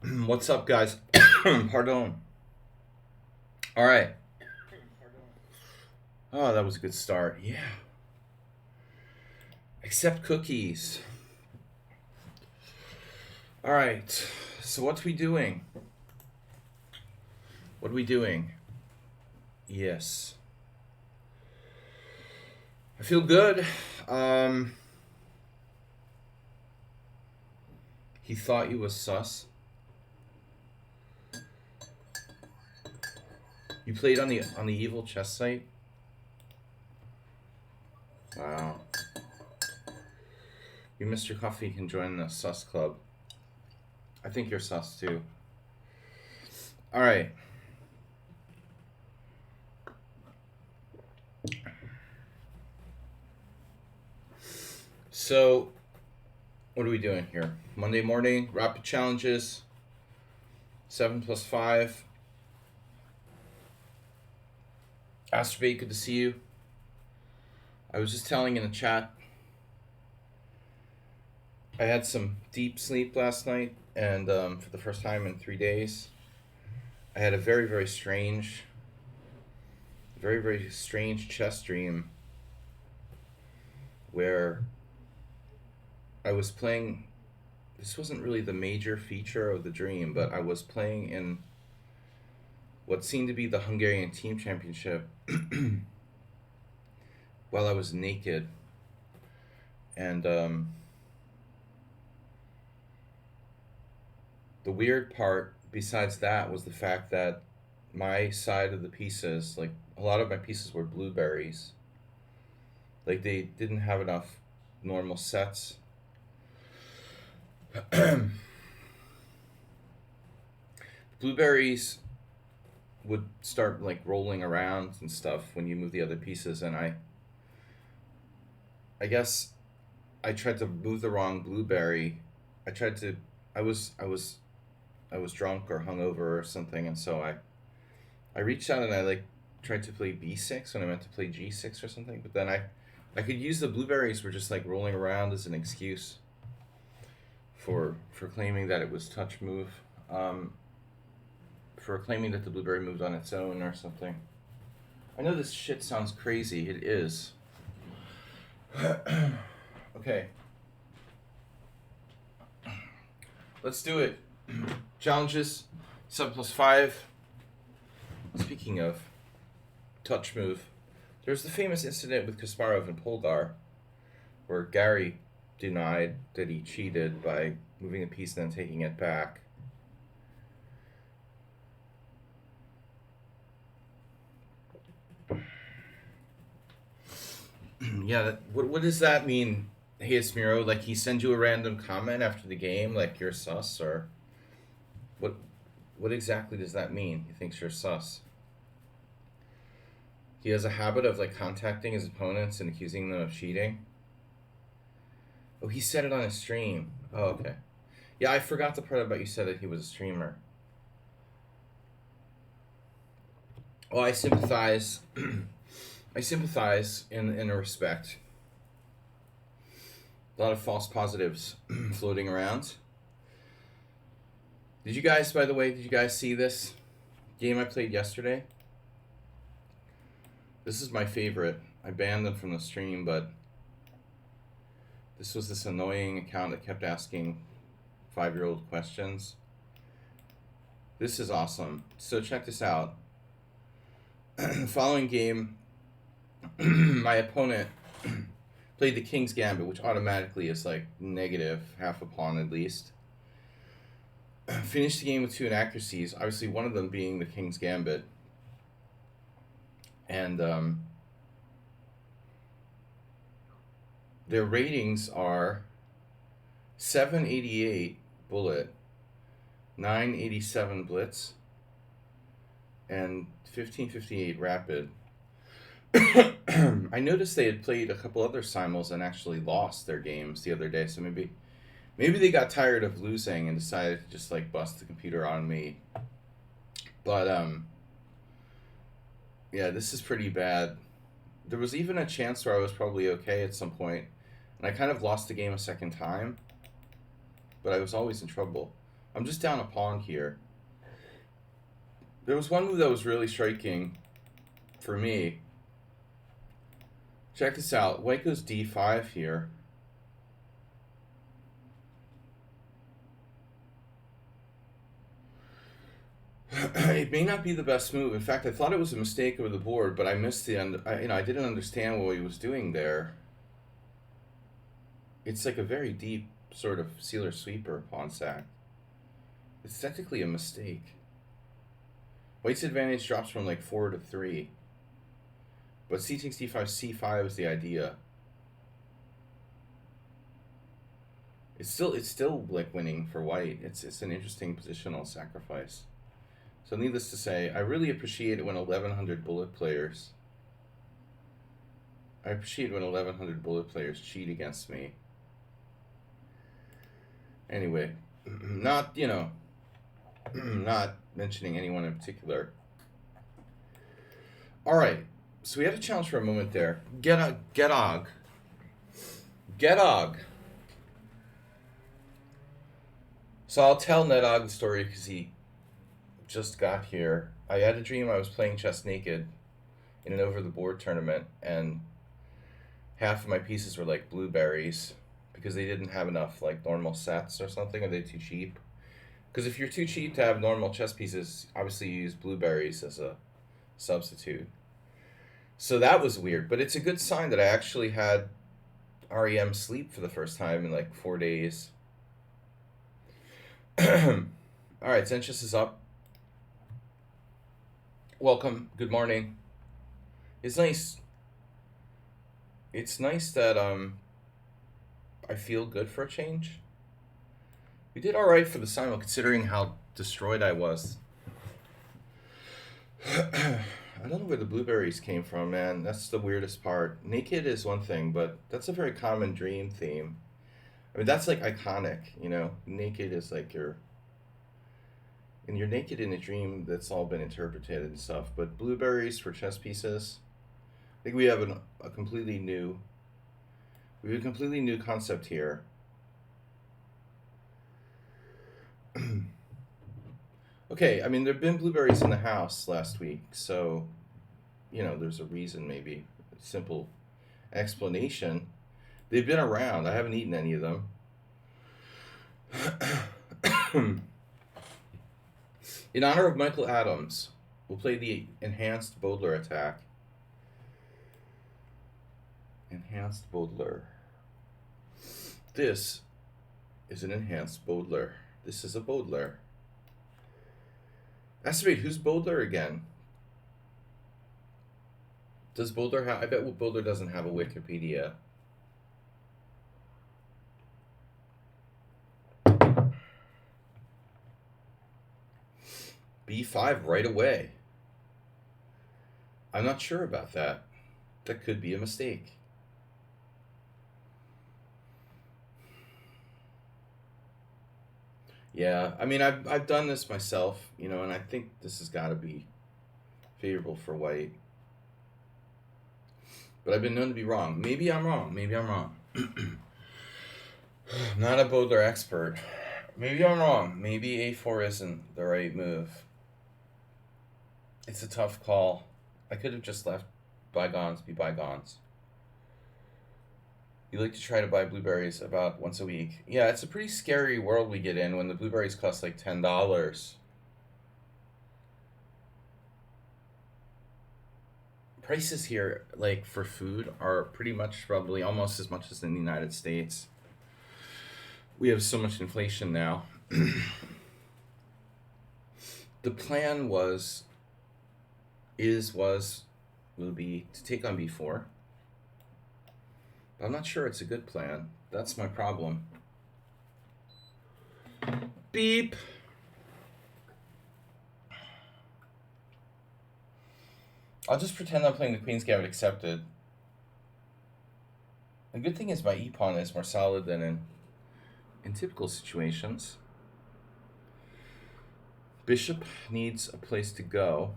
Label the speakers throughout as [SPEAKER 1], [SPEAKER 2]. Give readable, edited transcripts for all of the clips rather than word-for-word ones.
[SPEAKER 1] What's up, guys? Pardon. All right. Oh, that was a good start. Yeah. Except cookies. All right. So what's we doing? What are we doing? Yes. I feel good. Um, he thought you was sus. You played on the evil chess site. Wow. You missed your coffee. You can join the sus club. I think you're sus too. All right. So, what are we doing here? Monday morning, rapid challenges. 7 plus 5. Astrobate, good to see you. I was just telling in the chat, I had some deep sleep last night, and for the first time in 3 days, I had a very, very strange chess dream where I was playing. This wasn't really the major feature of the dream, but I was playing in what seemed to be the Hungarian team championship while I was naked. And the weird part, besides that, was the fact that my side of the pieces, like a lot of my pieces, were blueberries. Like they didn't have enough normal sets. Blueberries would start like rolling around and stuff when you move the other pieces, and I guess I tried to move the wrong blueberry. I tried to I was drunk or hungover or something, and so I reached out and I like tried to play b6 when I meant to play g6 or something, but then I could use the blueberries were just like rolling around as an excuse for claiming that it was touch move, for claiming that the blueberry moved on its own or something. I know this shit sounds crazy. It is. Okay. Let's do it. Challenges 7 plus 5. Speaking of touch move, there's the famous incident with Kasparov and Poldar where Gary denied that he cheated by moving a piece and then taking it back. Yeah, what does that mean? Hey, Esmiro, like he sends you a random comment after the game, like you're sus, or what? What exactly does that mean? He thinks you're sus. He has a habit of like contacting his opponents and accusing them of cheating. Oh, he said it on his stream. Oh, okay. Yeah, I forgot the part about you said that he was a streamer. Oh, I sympathize. I sympathize in a respect. A lot of false positives floating around. Did you guys, by the way, see this game I played yesterday? This is my favorite. I banned them from the stream, but this was this annoying account that kept asking 5-year-old questions. This is awesome. So check this out. Following game, my opponent played the King's Gambit, which automatically is like negative, half a pawn at least. Finished the game with 2 inaccuracies, obviously one of them being the King's Gambit. And their ratings are 788 bullet, 987 blitz, and 1558 rapid. I noticed they had played a couple other simul's and actually lost their games the other day, so maybe they got tired of losing and decided to just like bust the computer on me. But yeah, this is pretty bad. There was even a chance where I was probably okay at some point, and I kind of lost the game a second time, but I was always in trouble. I'm just down a pawn here. There was one move that was really striking for me. Check this out. White goes d5 here. It may not be the best move. In fact, I thought it was a mistake over the board, but I missed the I didn't understand what he was doing there. It's like a very deep sort of sealer sweeper pawn sack. It's technically a mistake. White's advantage drops from like 4 to 3. But c takes d5, c5 is the idea. It's still like winning for white. It's an interesting positional sacrifice. So needless to say, I really appreciate it when 1100 bullet players. I appreciate when 1100 bullet players cheat against me. Anyway, not not mentioning anyone in particular. All right, so we had a challenge for a moment there. Getog. So I'll tell Nedog the story because he just got here. I had a dream I was playing chess naked in an over-the-board tournament, and half of my pieces were like blueberries because they didn't have enough like normal sets or something, or they're too cheap. Because if you're too cheap to have normal chess pieces, obviously you use blueberries as a substitute. So that was weird, but it's a good sign that I actually had REM sleep for the first time in like 4 days. All right, Zenchus is up. Welcome. Good morning. It's nice. It's nice that I feel good for a change. We did all right for the simul, considering how destroyed I was. I don't know where the blueberries came from, man. That's the weirdest part. Naked is one thing, but that's a very common dream theme. I mean, that's like iconic, you know? Naked is like you're naked in a dream that's all been interpreted and stuff. But blueberries for chess pieces, I think we have a completely new concept here. Okay, I mean, there have been blueberries in the house last week, so, you know, there's a reason, maybe. A simple explanation. They've been around. I haven't eaten any of them. In honor of Michael Adams, we'll play the enhanced Bodler attack. Enhanced Bodler. This is an enhanced Bodler. This is a Bodler. Estimate, who's Bodler again? Does Bodler have... I bet Bodler doesn't have a Wikipedia. B5 right away. I'm not sure about that. That could be a mistake. Yeah, I mean, I've done this myself, you know, and I think this has got to be favorable for white. But I've been known to be wrong. Maybe I'm wrong. Not a Bodler expert. Maybe I'm wrong. Maybe a4 isn't the right move. It's a tough call. I could have just left bygones be bygones. You like to try to buy blueberries about once a week. Yeah, it's a pretty scary world we get in when the blueberries cost like $10. Prices here, like for food, are pretty much probably almost as much as in the United States. We have so much inflation now. The plan will be to take on b4. I'm not sure it's a good plan. That's my problem. Beep. I'll just pretend I'm playing the Queen's Gambit accepted. The good thing is my e-pawn is more solid than in typical situations. Bishop needs a place to go.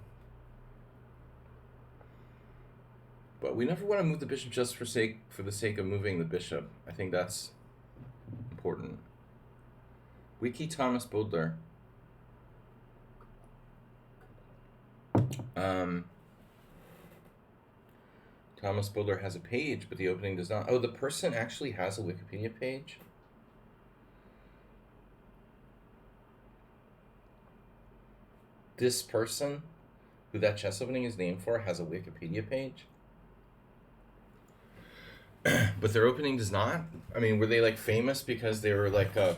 [SPEAKER 1] But we never want to move the bishop just for the sake of moving the bishop. I think that's important. Wiki Thomas Bodler. Um, Thomas Bodler has a page, but the opening does not. Oh, the person actually has a Wikipedia page? This person, who that chess opening is named for, has a Wikipedia page? But their opening does not? I mean, were they like famous because they were like a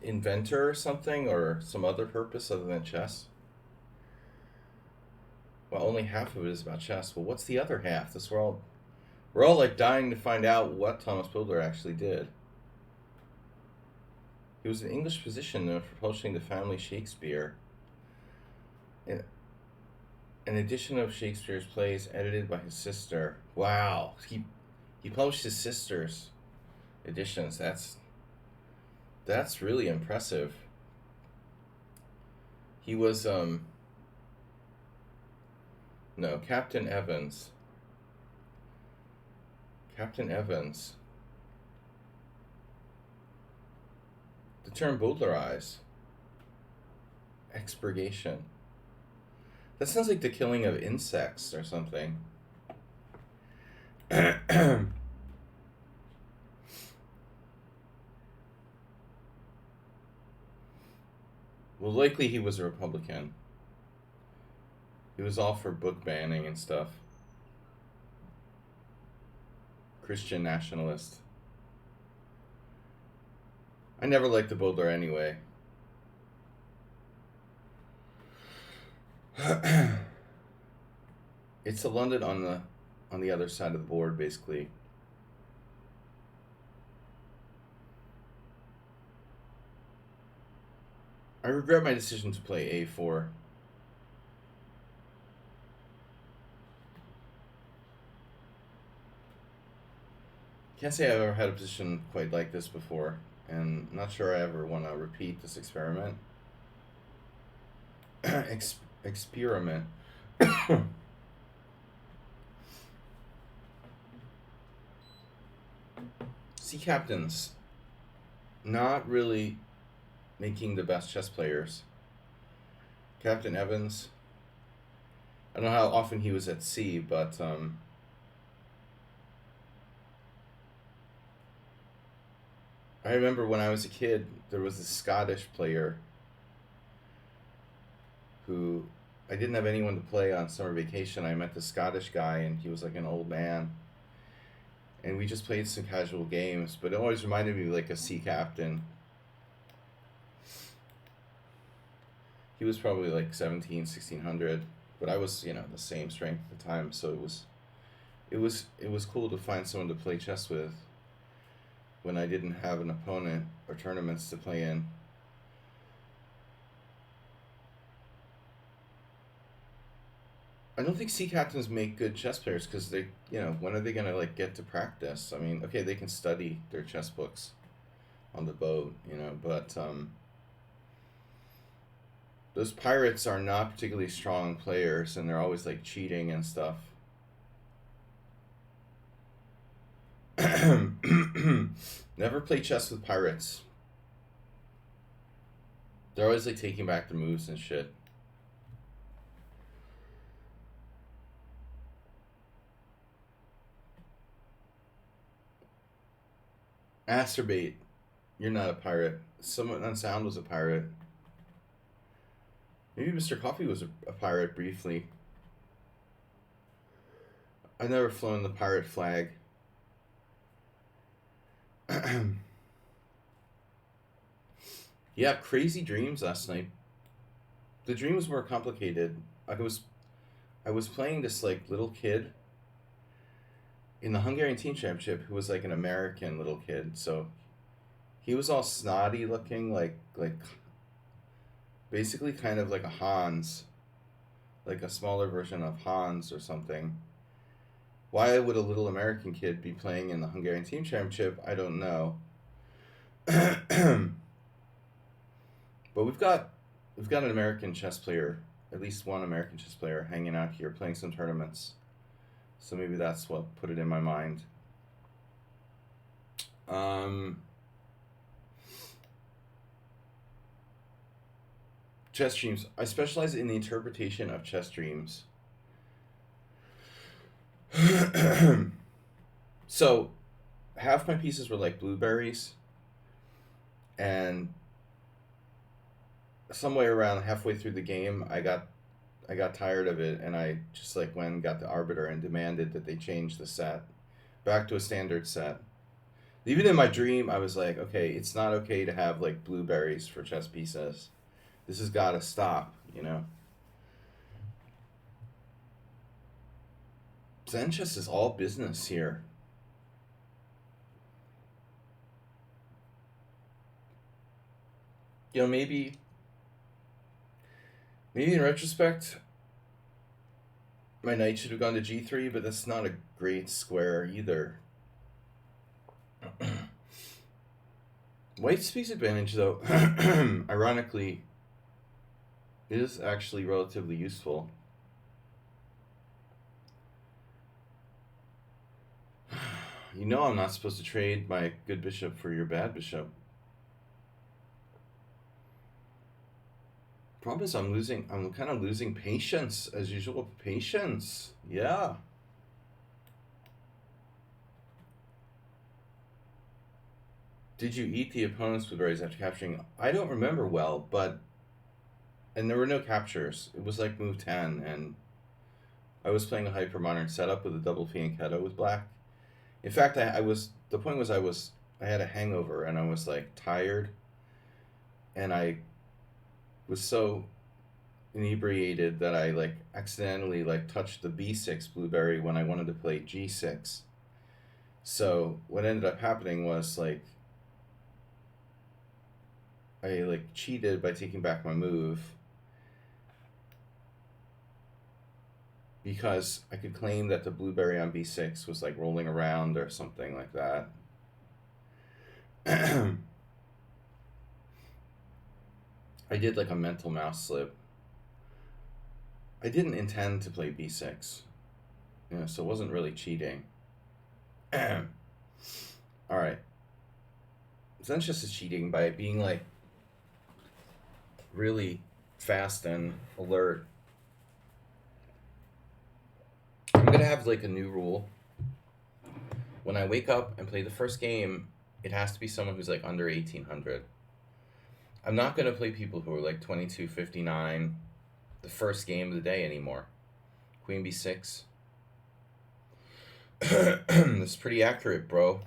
[SPEAKER 1] inventor or something, or some other purpose other than chess? Well, only half of it is about chess. Well, what's the other half? We're all like dying to find out what Thomas Bodler actually did. He was an English physician known for publishing the family Shakespeare. An edition of Shakespeare's plays edited by his sister. Wow, he published his sister's editions. That's really impressive. He was no, Captain Evans. Captain Evans. The term Bowdlerize. Expurgation. That sounds like the killing of insects or something. Well, likely he was a Republican. He was all for book banning and stuff. Christian nationalist. I never liked the Bodler anyway. It's a London on the other side of the board, basically. I regret my decision to play A4. Can't say I've ever had a position quite like this before, and I'm not sure I ever want to repeat this experiment. Experiment. Sea captains, not really making the best chess players. Captain Evans, I don't know how often he was at sea, but I remember when I was a kid, there was a Scottish player who I didn't have anyone to play on summer vacation. I met the Scottish guy, and he was like an old man. And we just played some casual games, but it always reminded me of like a sea captain. He was probably like 1600, but I was, the same strength at the time, so it was cool to find someone to play chess with when I didn't have an opponent or tournaments to play in. I don't think sea captains make good chess players because they, when are they gonna like get to practice? I mean, okay, they can study their chess books on the boat, but those pirates are not particularly strong players, and they're always like cheating and stuff. Never play chess with pirates. They're always like taking back the moves and shit. Masturbate. You're not a pirate. Someone unsound was a pirate. Maybe Mr. Coffee was a pirate briefly. I've never flown the pirate flag. Yeah, crazy dreams last night. The dream was more complicated. I was playing this like little kid in the Hungarian Team Championship who was like an American little kid. So he was all snotty looking, like basically kind of like a Hans, like a smaller version of Hans or something. Why would a little American kid be playing in the Hungarian Team Championship? I don't know. But we've got an American chess player, at least one American chess player, hanging out here playing some tournaments. So maybe that's what put it in my mind. chess dreams. I specialize in the interpretation of chess dreams. So, half my pieces were like blueberries, and somewhere around halfway through the game, I got tired of it, and I just like went and got the arbiter and demanded that they change the set back to a standard set. Even in my dream, I was like, okay, it's not okay to have like blueberries for chess pieces. This has got to stop, you know? Zen chess is all business here. You know, maybe in retrospect, my knight should have gone to g3, but that's not a great square either. White's piece advantage, though, ironically, is actually relatively useful. You know I'm not supposed to trade my good bishop for your bad bishop. Problem is I'm kind of losing patience, as usual. Patience, yeah. Did you eat the opponent's blueberries after capturing? I don't remember well, and there were no captures. It was like move 10, and I was playing a hyper-modern setup with a double fianchetto with black. In fact, the point was I had a hangover, and I was like tired, and I was so inebriated that I like accidentally like touched the b6 blueberry when I wanted to play g6. So what ended up happening was like I like cheated by taking back my move because I could claim that the blueberry on b6 was like rolling around or something like that. I did like a mental mouse slip. I didn't intend to play b6, you know, so it wasn't really cheating. All right. Zen chess is cheating by being like really fast and alert. I'm gonna have like a new rule. When I wake up and play the first game, it has to be someone who's like under 1800. I'm not gonna play people who are like 2259 the first game of the day anymore. Queen b6. That's pretty accurate, bro.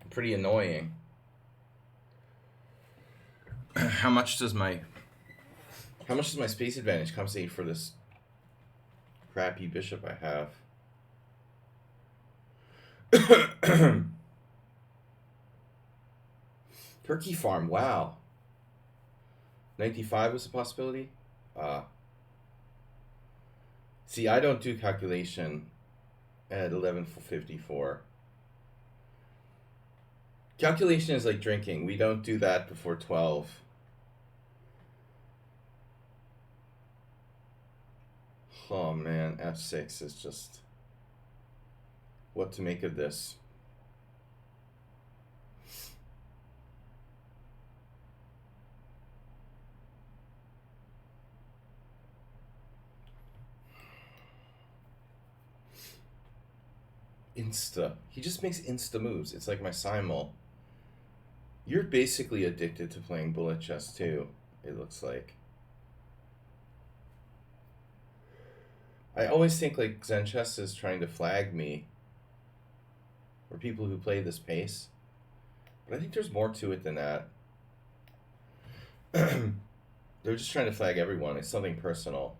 [SPEAKER 1] Pretty annoying. How much does my space advantage compensate for this crappy bishop I have? Turkey farm, wow. 95 was a possibility? See, I don't do calculation at 11:54. Calculation is like drinking. We don't do that before 12. Oh man, f6 is just what to make of this. Insta. He just makes insta moves. It's like my simul. You're basically addicted to playing bullet chess too, it looks like. I always think like Zen chess is trying to flag me, or people who play this pace. But I think there's more to it than that. They're just trying to flag everyone. It's something personal.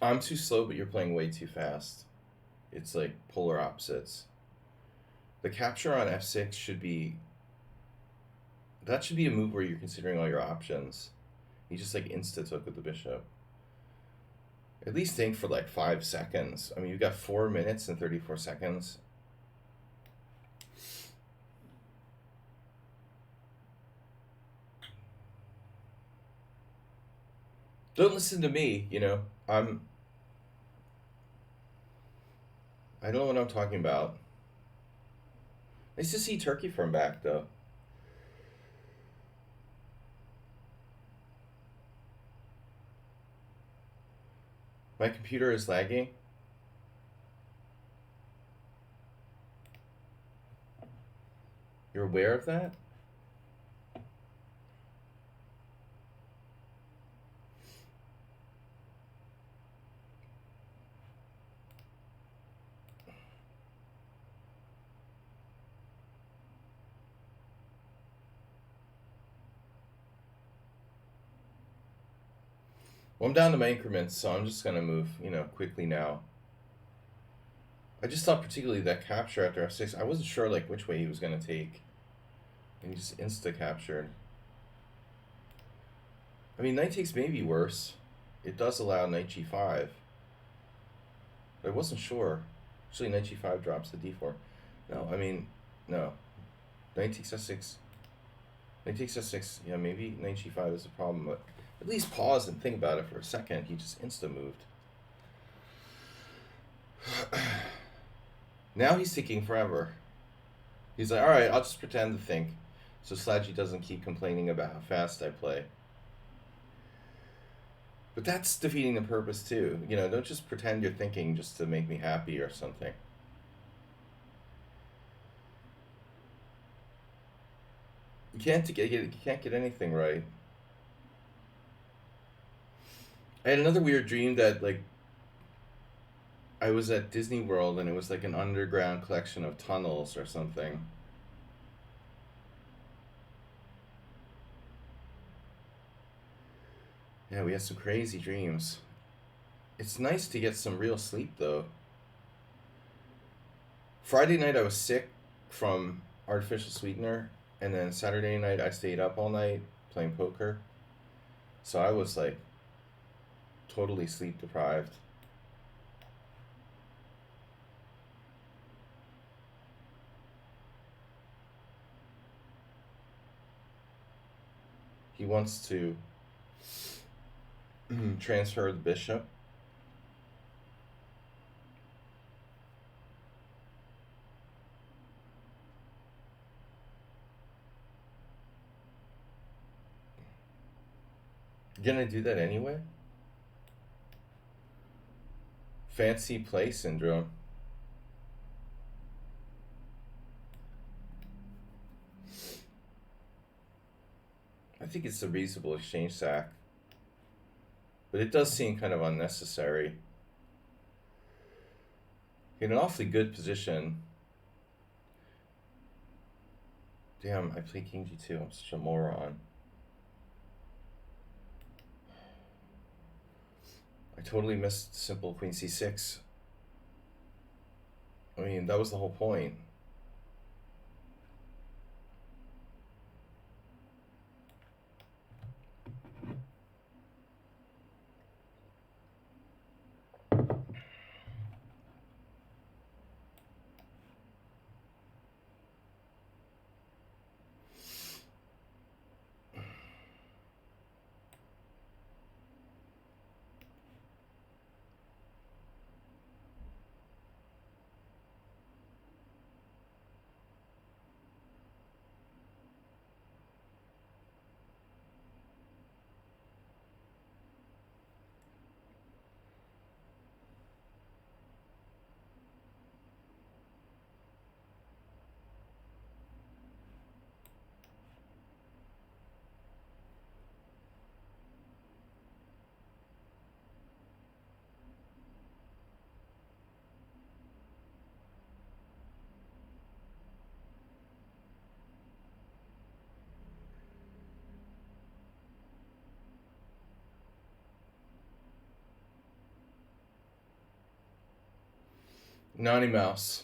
[SPEAKER 1] I'm too slow, but you're playing way too fast. It's like polar opposites. The capture on f6 should be... That should be a move where you're considering all your options. He just like insta-took with the bishop. At least think for like 5 seconds. I mean, you've got 4 minutes and 34 seconds. Don't listen to me, you know. I don't know what I'm talking about. Nice to see Turkey from back though. My computer is lagging. You're aware of that? Well, I'm down to my increments, so I'm just gonna move, quickly now. I just thought particularly that capture after F6, I wasn't sure like which way he was gonna take. And he just insta captured. I mean, knight takes may be worse. It does allow knight g5. But I wasn't sure. Actually, knight g5 drops the d4. No, I mean, no. Knight takes f6. Knight takes f6. Yeah, maybe knight g5 is a problem, but at least pause and think about it for a second. He just insta moved. Now he's thinking forever. He's like, alright, I'll just pretend to think. So Sladgie doesn't keep complaining about how fast I play. But that's defeating the purpose too. Don't just pretend you're thinking just to make me happy or something. You can't get anything right. I had another weird dream that like I was at Disney World and it was like an underground collection of tunnels or something. Yeah, we had some crazy dreams. It's nice to get some real sleep though. Friday night I was sick from artificial sweetener, and then Saturday night I stayed up all night playing poker. So I was like totally sleep deprived. He wants to transfer the bishop. You gonna do that anyway? Fancy play syndrome. I think it's a reasonable exchange sack. But it does seem kind of unnecessary. In an awfully good position. Damn, I played King G2. I'm such a moron. I totally missed simple Queen C6. I mean, that was the whole point. Naughty Mouse.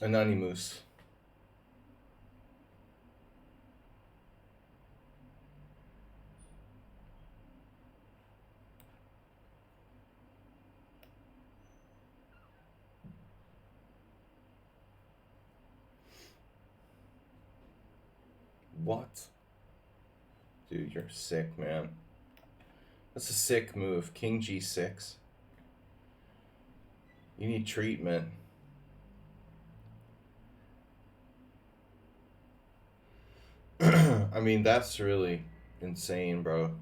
[SPEAKER 1] A Naughty Moose. What? Dude, you're sick, man. That's a sick move. King G6. You need treatment. I mean, that's really insane, bro.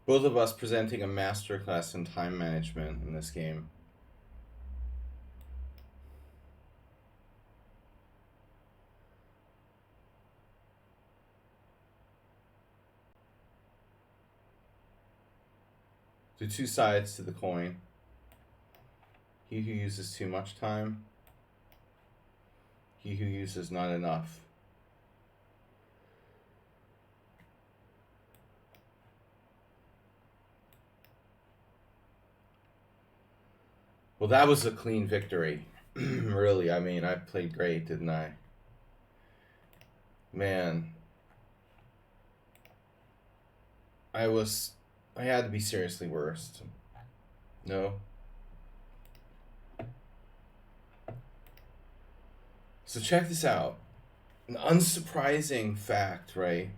[SPEAKER 1] Both of us presenting a masterclass in time management in this game. The two sides to the coin. He who uses too much time. He who uses not enough. Well, that was a clean victory. Really, I mean, I played great, didn't I? Man. I had to be seriously worst. No? So check this out. An unsurprising fact, right?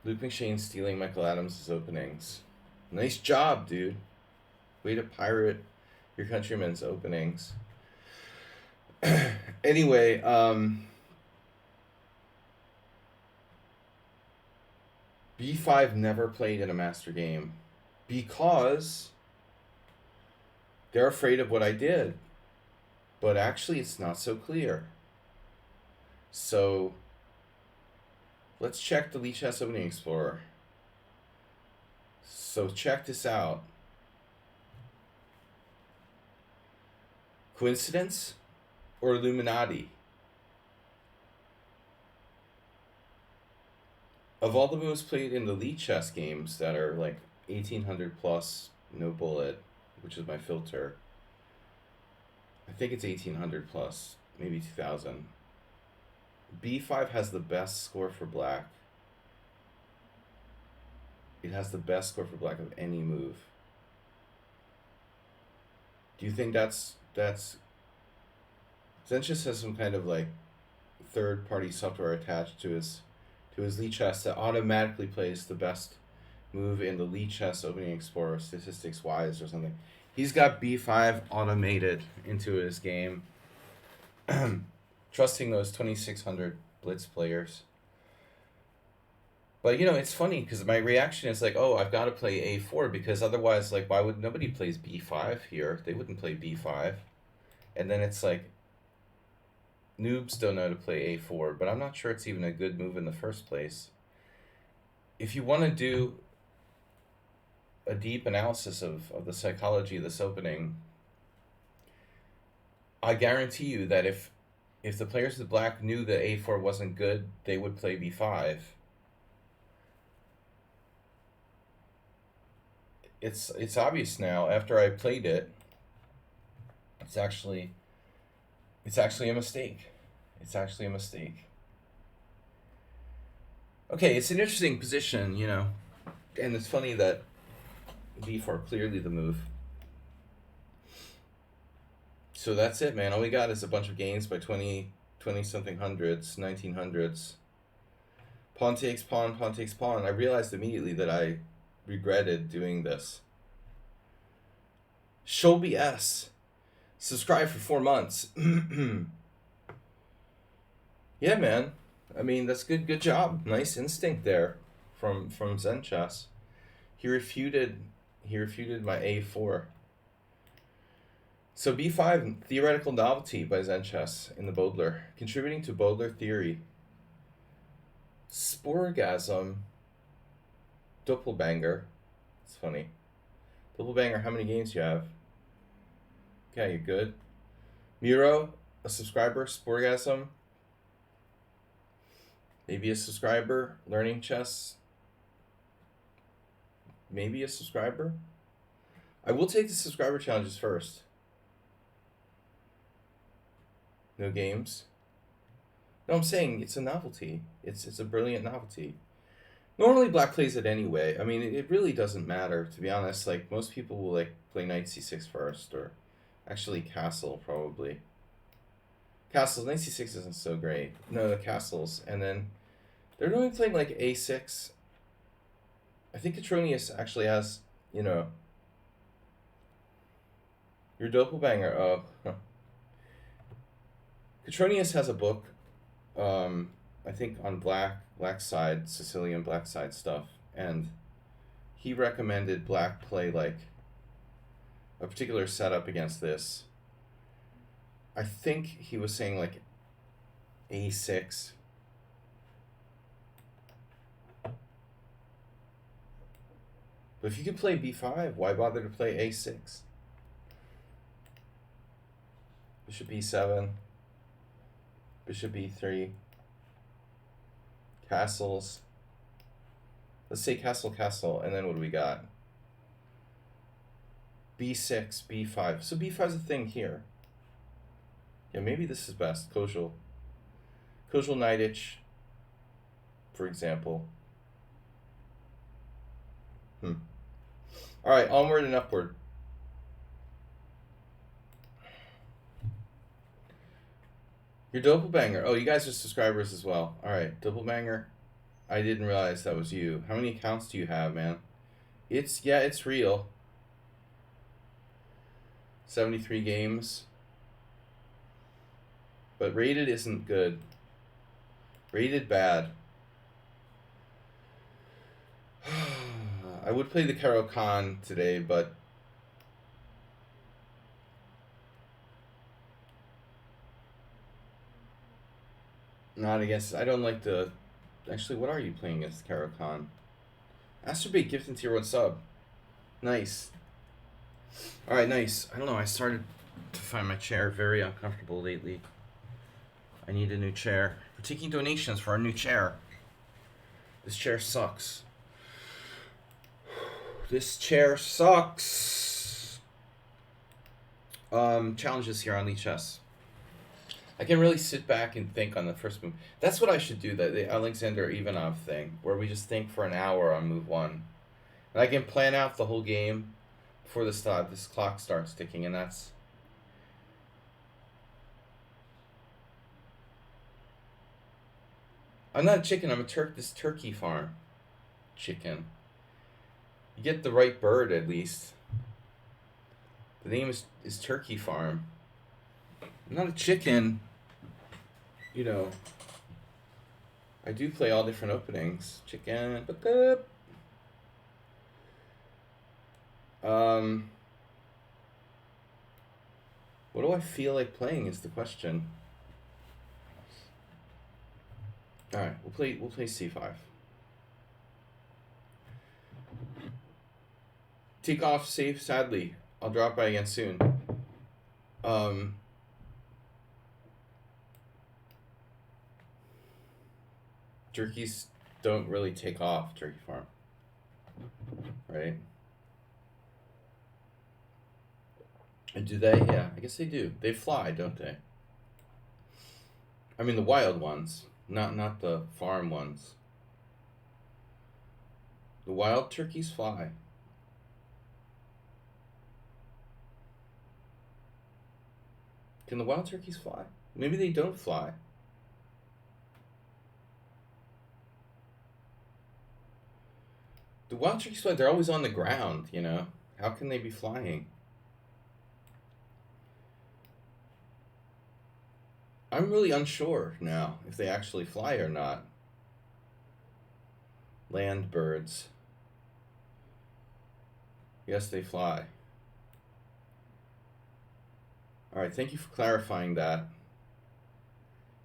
[SPEAKER 1] Luke McShane stealing Michael Adams' openings. Nice job, dude. Way to pirate your countrymen's openings. Anyway, B5 never played in a master game because they're afraid of what I did. But actually, it's not so clear. So let's check the Lichess Opening Explorer. So check this out. Coincidence or Illuminati? Of all the moves played in the Lichess games that are like 1800 plus, no bullet, which is my filter, I think it's 1800 plus, maybe 2000. B5 has the best score for black. It has the best score for black of any move. Do you think that's Zenchus has some kind of like third-party software attached to his Lichess that automatically plays the best move in the Lichess Opening Explorer statistics-wise or something. He's got B5 automated into his game. Trusting those 2600 Blitz players. But, you know, it's funny because my reaction is like, oh, I've got to play A4 because otherwise, like, why would nobody plays B5 here? They wouldn't play B5. And then it's like, noobs don't know how to play A4, but I'm not sure it's even a good move in the first place. if you want to do a deep analysis of the psychology of this opening, I guarantee you that if the players of black knew that a4 wasn't good, they would play b5. It's obvious now after I played it. It's actually a mistake. It's actually a mistake. Okay, it's an interesting position, you know, and it's funny that b4 clearly the move. So that's it, man. All we got is a bunch of games by 20 something hundreds, 1900s. Pawn takes pawn, pawn takes pawn. I realized immediately that I regretted doing this. Shelby S. Subscribe for 4 months. Yeah, man. I mean, that's good job. Nice instinct there from Zen Chess. He refuted my a4. So b5, theoretical novelty by Zen Chess in the Bodler, contributing to Bodler theory. Sporgasm, Doppelbanger. It's funny. Doppelbanger, how many games do you have? Okay, you're good. Miro, a subscriber. Sporgasm, maybe a subscriber. Learning Chess, maybe a subscriber. I will take the subscriber challenges first. No games. No, I'm saying it's a novelty. It's a brilliant novelty. Normally black plays it anyway. I mean, it really doesn't matter, to be honest. Like, most people will like play knight c6 first, or actually castle probably. Castles, knight c6 isn't so great. No, the castles, and then they're normally playing like a6. I think Petronius actually has, you know, your Doppelbanger. Oh, huh. Petronius has a book, I think on black side, Sicilian black side stuff, and he recommended black play like a particular setup against this. I think he was saying like a6. But if you can play b5, why bother to play a6? Bishop b7. Bishop b3. Castles. Let's say castle, and then what do we got? b6, b5. So b5 is a thing here. Yeah, maybe this is best. Kozel Knightage, for example. Alright, onward and upward. Your Doppelbanger. Oh, you guys are subscribers as well. Alright, Doppelbanger. I didn't realize that was you. How many accounts do you have, man? It's real. 73 games. But rated isn't good. Rated bad. I would play the Caro-Kann today, but not against. I don't like the. Actually, what are you playing against Caro-Kann? Astrobate gifted tier 1 sub. Nice. Alright, nice. I don't know, I started to find my chair very uncomfortable lately. I need a new chair. We're taking donations for our new chair. This chair sucks. This chair sucks. Challenges here on Lee Chess. I can really sit back and think on the first move. That's what I should do, the Alexander Ivanov thing, where we just think for an hour on move 1. And I can plan out the whole game before this clock starts ticking, and that's... I'm not a chicken, I'm a this turkey farm. Chicken. You get the right bird, at least. The name is Turkey Farm. I'm not a chicken. You know, I do play all different openings. Chicken, book up. What do I feel like playing is the question. All right, we'll play c5. Take off safe, sadly. I'll drop by again soon. Turkeys don't really take off, turkey farm. Right? And do they? Yeah, I guess they do. They fly, don't they? I mean the wild ones, not the farm ones. The wild turkeys fly. Can the wild turkeys fly? Maybe they don't fly. The wild turkeys fly. They're always on the ground, you know. How can they be flying? I'm really unsure now if they actually fly or not. Land birds. Yes, they fly. Alright, thank you for clarifying that.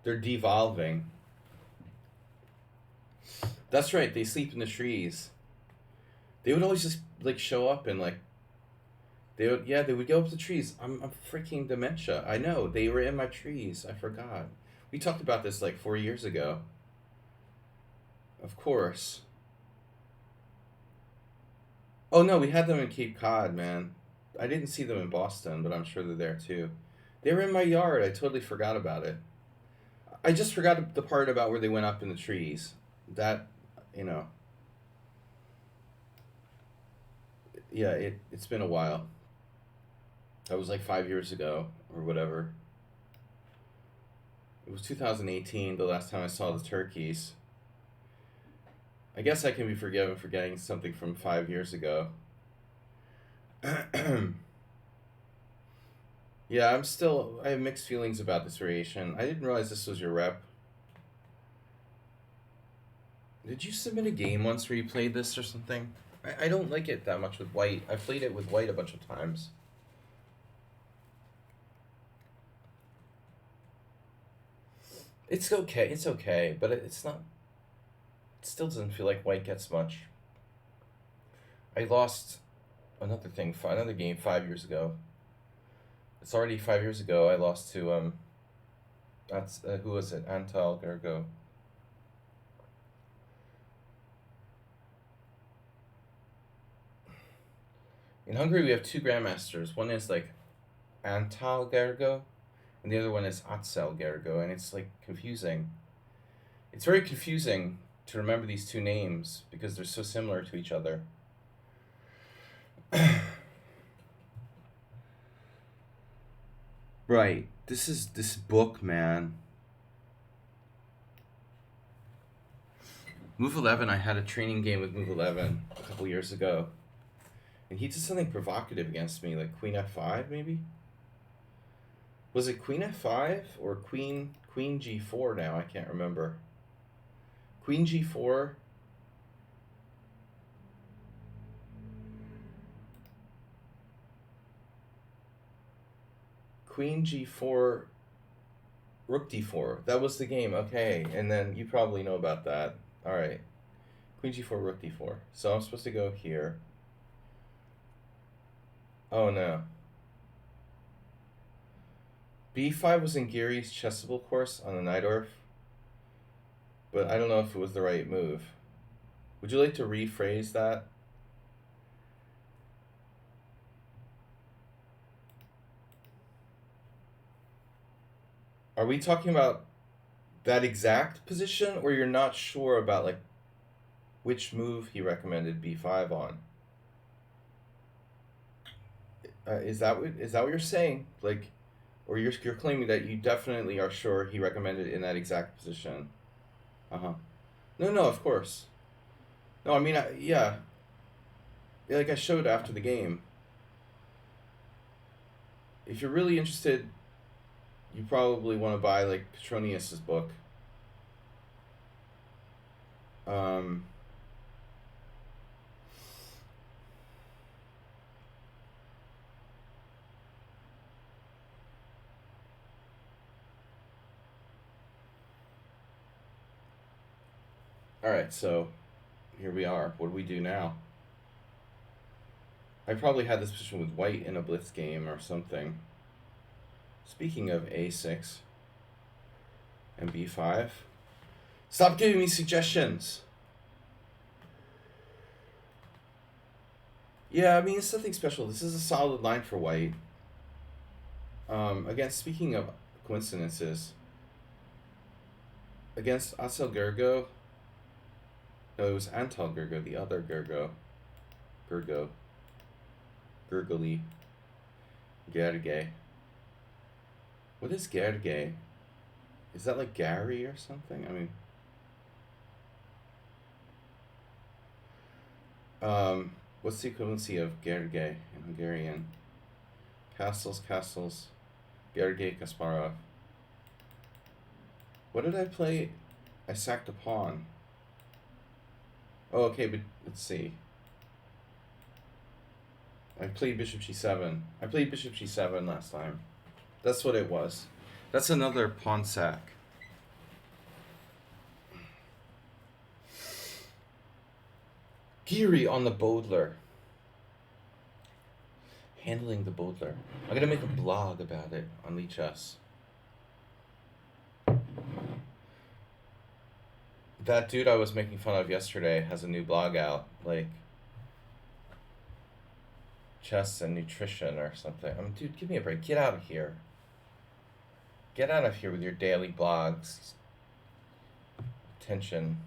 [SPEAKER 1] They're devolving. That's right, they sleep in the trees. They would always just like show up and like they would go up the trees. I'm freaking dementia. I know. They were in my trees. I forgot. We talked about this like 4 years ago. Of course. Oh no, we had them in Cape Cod, man. I didn't see them in Boston, but I'm sure they're there too. They were in my yard. I totally forgot about it. I just forgot the part about where they went up in the trees. That, you know, yeah, it's been a while. That was like 5 years ago or whatever. It was 2018, the last time I saw the turkeys. I guess I can be forgiven for getting something from 5 years ago. Yeah, I have mixed feelings about this variation. I didn't realize this was your rep. Did you submit a game once where you played this or something? I don't like it that much with white. I played it with white a bunch of times. It's okay, but it's not. It still doesn't feel like white gets much. I lost another game 5 years ago. It's already 5 years ago. I lost to that's who was it? Antal Gergo. In Hungary, we have two grandmasters. One is like Antal Gergo, and the other one is Atzel Gergo, and it's like confusing. It's very confusing to remember these two names because they're so similar to each other. Right. This book, man. Move 11, I had a training game with Move 11 a couple years ago. And he did something provocative against me, like Queen F5, maybe? Was it Queen F5 or Queen G4 now? I can't remember. Queen G4. Queen G4, Rook D4. That was the game. Okay, and then you probably know about that. All right. Queen G4, Rook D4. So I'm supposed to go here. Oh no. B5 was in Gary's chessable course on the Najdorf, but I don't know if it was the right move. Would you like to rephrase that? Are we talking about that exact position, or you're not sure about like which move he recommended B5 on? Is that what you're saying? Like, or you're claiming that you definitely are sure he recommended in that exact position? Uh-huh. No, of course. No, I mean, yeah. Like I showed after the game. If you're really interested, you probably want to buy like Petronius's book. Um, all right, so here we are. What do we do now? I probably had this position with white in a blitz game or something. Speaking of a6 and b5. Stop giving me suggestions. Yeah, I mean, it's nothing special. This is a solid line for white. Again, speaking of coincidences, against Asel Gergo, no, it was Antal Gergo, the other Gergo, Gergely, Gerge. What is Gerge? Is that like Gary or something? I mean, what's the equivalency of Gerge in Hungarian? Castles, Gerge Kasparov. What did I play? I sacked a pawn. Oh, okay, but let's see. I played bishop g7. I played bishop g7 last time. That's what it was. That's another pawn sack. Geary on the Bodler. Handling the Bodler. I'm gonna make a blog about it on Lichess. That dude I was making fun of yesterday has a new blog out, like chess and nutrition or something. I mean, dude, give me a break. Get out of here. Get out of here with your daily blogs. Attention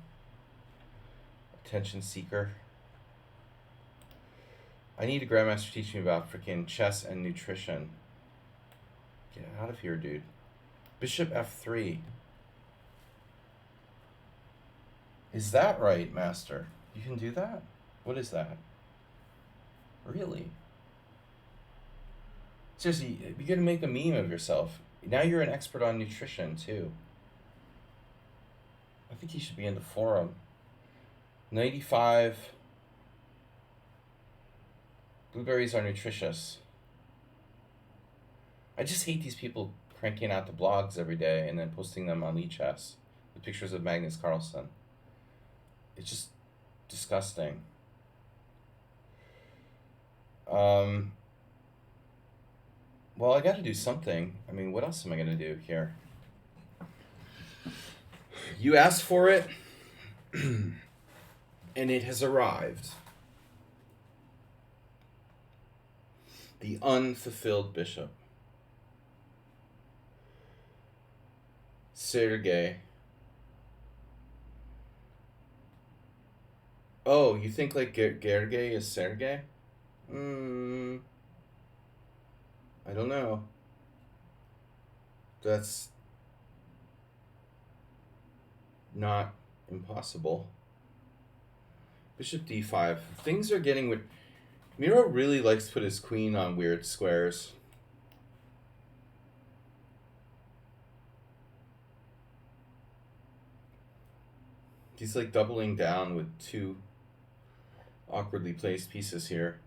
[SPEAKER 1] seeker. I need a grandmaster teach me about freaking chess and nutrition. Get out of here, dude. Bishop f3. Is that right, master? You can do that? What is that? Really? Seriously, you're gonna make a meme of yourself. Now you're an expert on nutrition, too. I think you should be in the forum. 95. Blueberries are nutritious. I just hate these people cranking out the blogs every day and then posting them on Lichess with pictures of Magnus Carlsen. It's just disgusting. Well, I got to do something. I mean, what else am I going to do here? You asked for it, and it has arrived. The unfulfilled bishop. Sergei. Oh, you think like Gergely is Sergei? I don't know. That's not impossible. Bishop d5. Things are getting weird. Miro really likes to put his queen on weird squares. He's like doubling down with two awkwardly placed pieces here.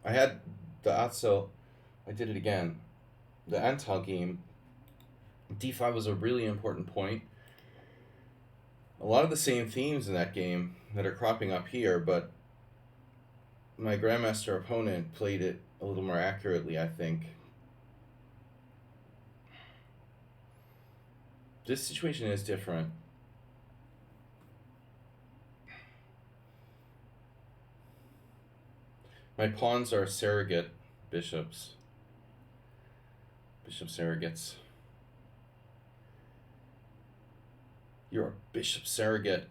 [SPEAKER 1] I had the Atzel, I did it again. The Antal game, d5 was a really important point. A lot of the same themes in that game that are cropping up here, but my grandmaster opponent played it a little more accurately, I think. This situation is different. My pawns are surrogate bishops. Bishop surrogates. You're a bishop surrogate.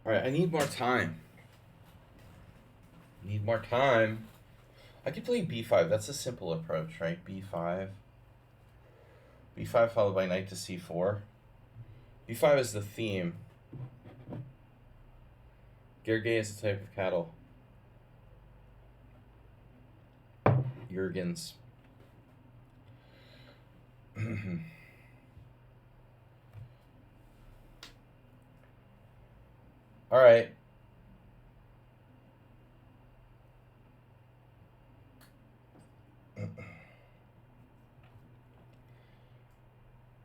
[SPEAKER 1] All right, I need more time. Need more time. I could play b5. That's a simple approach, right? b5. b5 followed by knight to c4. b5 is the theme. Gergely is a type of cattle. Jurgens. All right.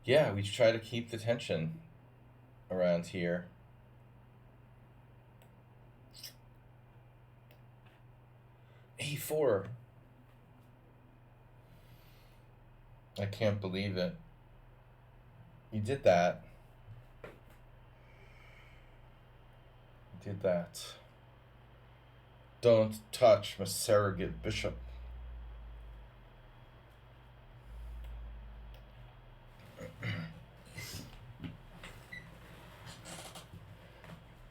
[SPEAKER 1] Yeah, we try to keep the tension around here. A4. I can't believe it. You did that. You did that. Don't touch my surrogate bishop.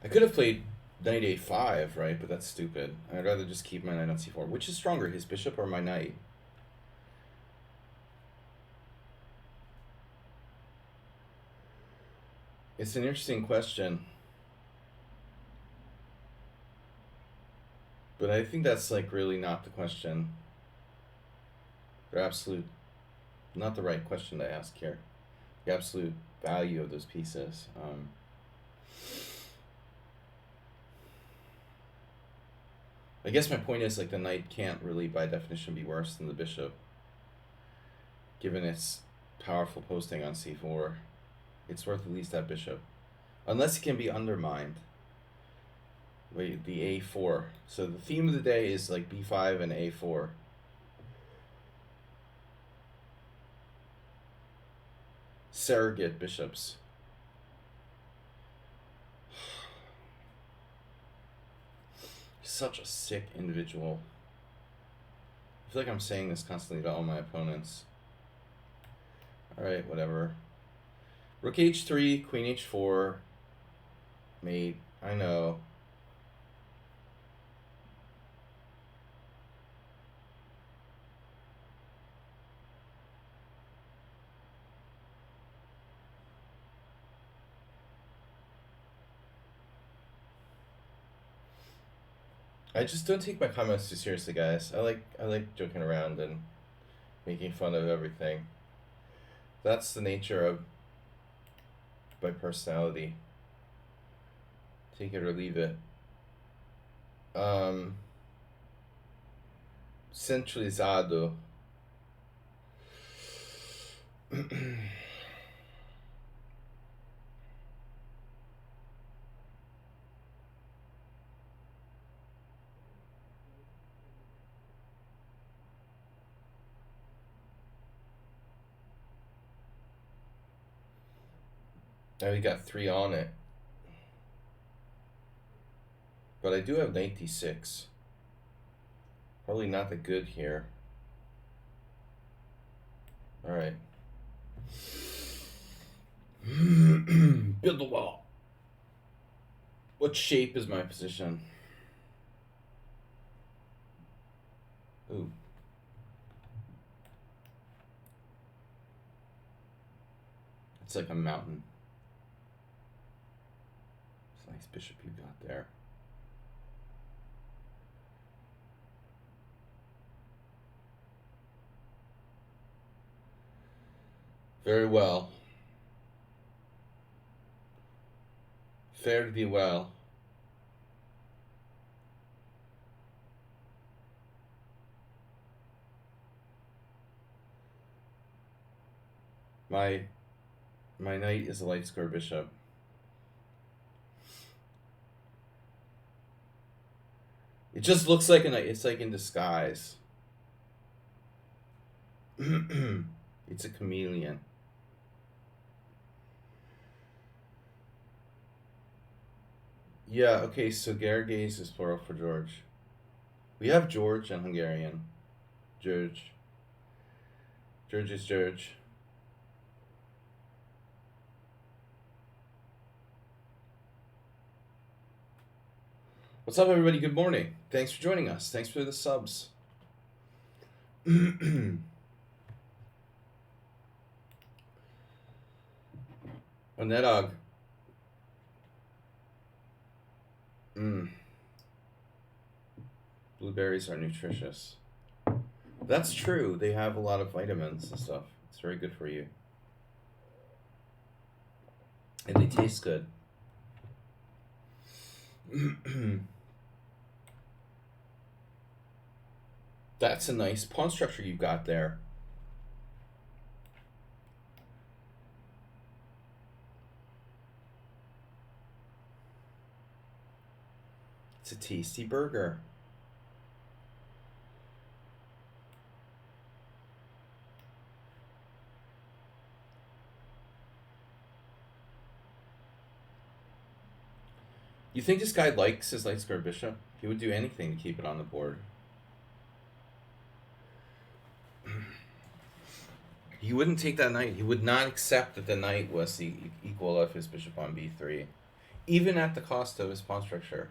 [SPEAKER 1] I could have played knight a5, right? But that's stupid. I'd rather just keep my knight on c4. Which is stronger, his bishop or my knight? It's an interesting question. But I think that's like really not the question. They're not the right question to ask here. The absolute value of those pieces. I guess my point is like the knight can't really by definition be worse than the bishop, given its powerful posting on c4. It's worth at least that bishop, unless it can be undermined. Wait, the a4. So the theme of the day is like b5 and a4. Surrogate bishops. Such a sick individual. I feel like I'm saying this constantly to all my opponents. Alright, whatever. Rook h3, queen h4. Mate, I know. I just don't take my comments too seriously, guys. I like joking around and making fun of everything. That's the nature of my personality. Take it or leave it. Centralizado. Now we got 3 on it. But I do have knight d6. Probably not that good here. Alright. Build the wall. What shape is my position? Ooh. It's like a mountain. It's a nice bishop you got there. Very well. Fare thee well. My knight is a light square bishop. It just looks like a knight. It's like in disguise. It's a chameleon. Yeah, okay, so Gerges is plural for George. We have George in Hungarian. George. George is George. What's up, everybody? Good morning. Thanks for joining us. Thanks for the subs. Onedog. Blueberries are nutritious. That's true. They have a lot of vitamins and stuff. It's very good for you. And they taste good. That's a nice pawn structure you've got there. a tasty burger. You think this guy likes his light square bishop? He would do anything to keep it on the board. He wouldn't take that knight. He would not accept that the knight was the equal of his bishop on b3, even at the cost of his pawn structure.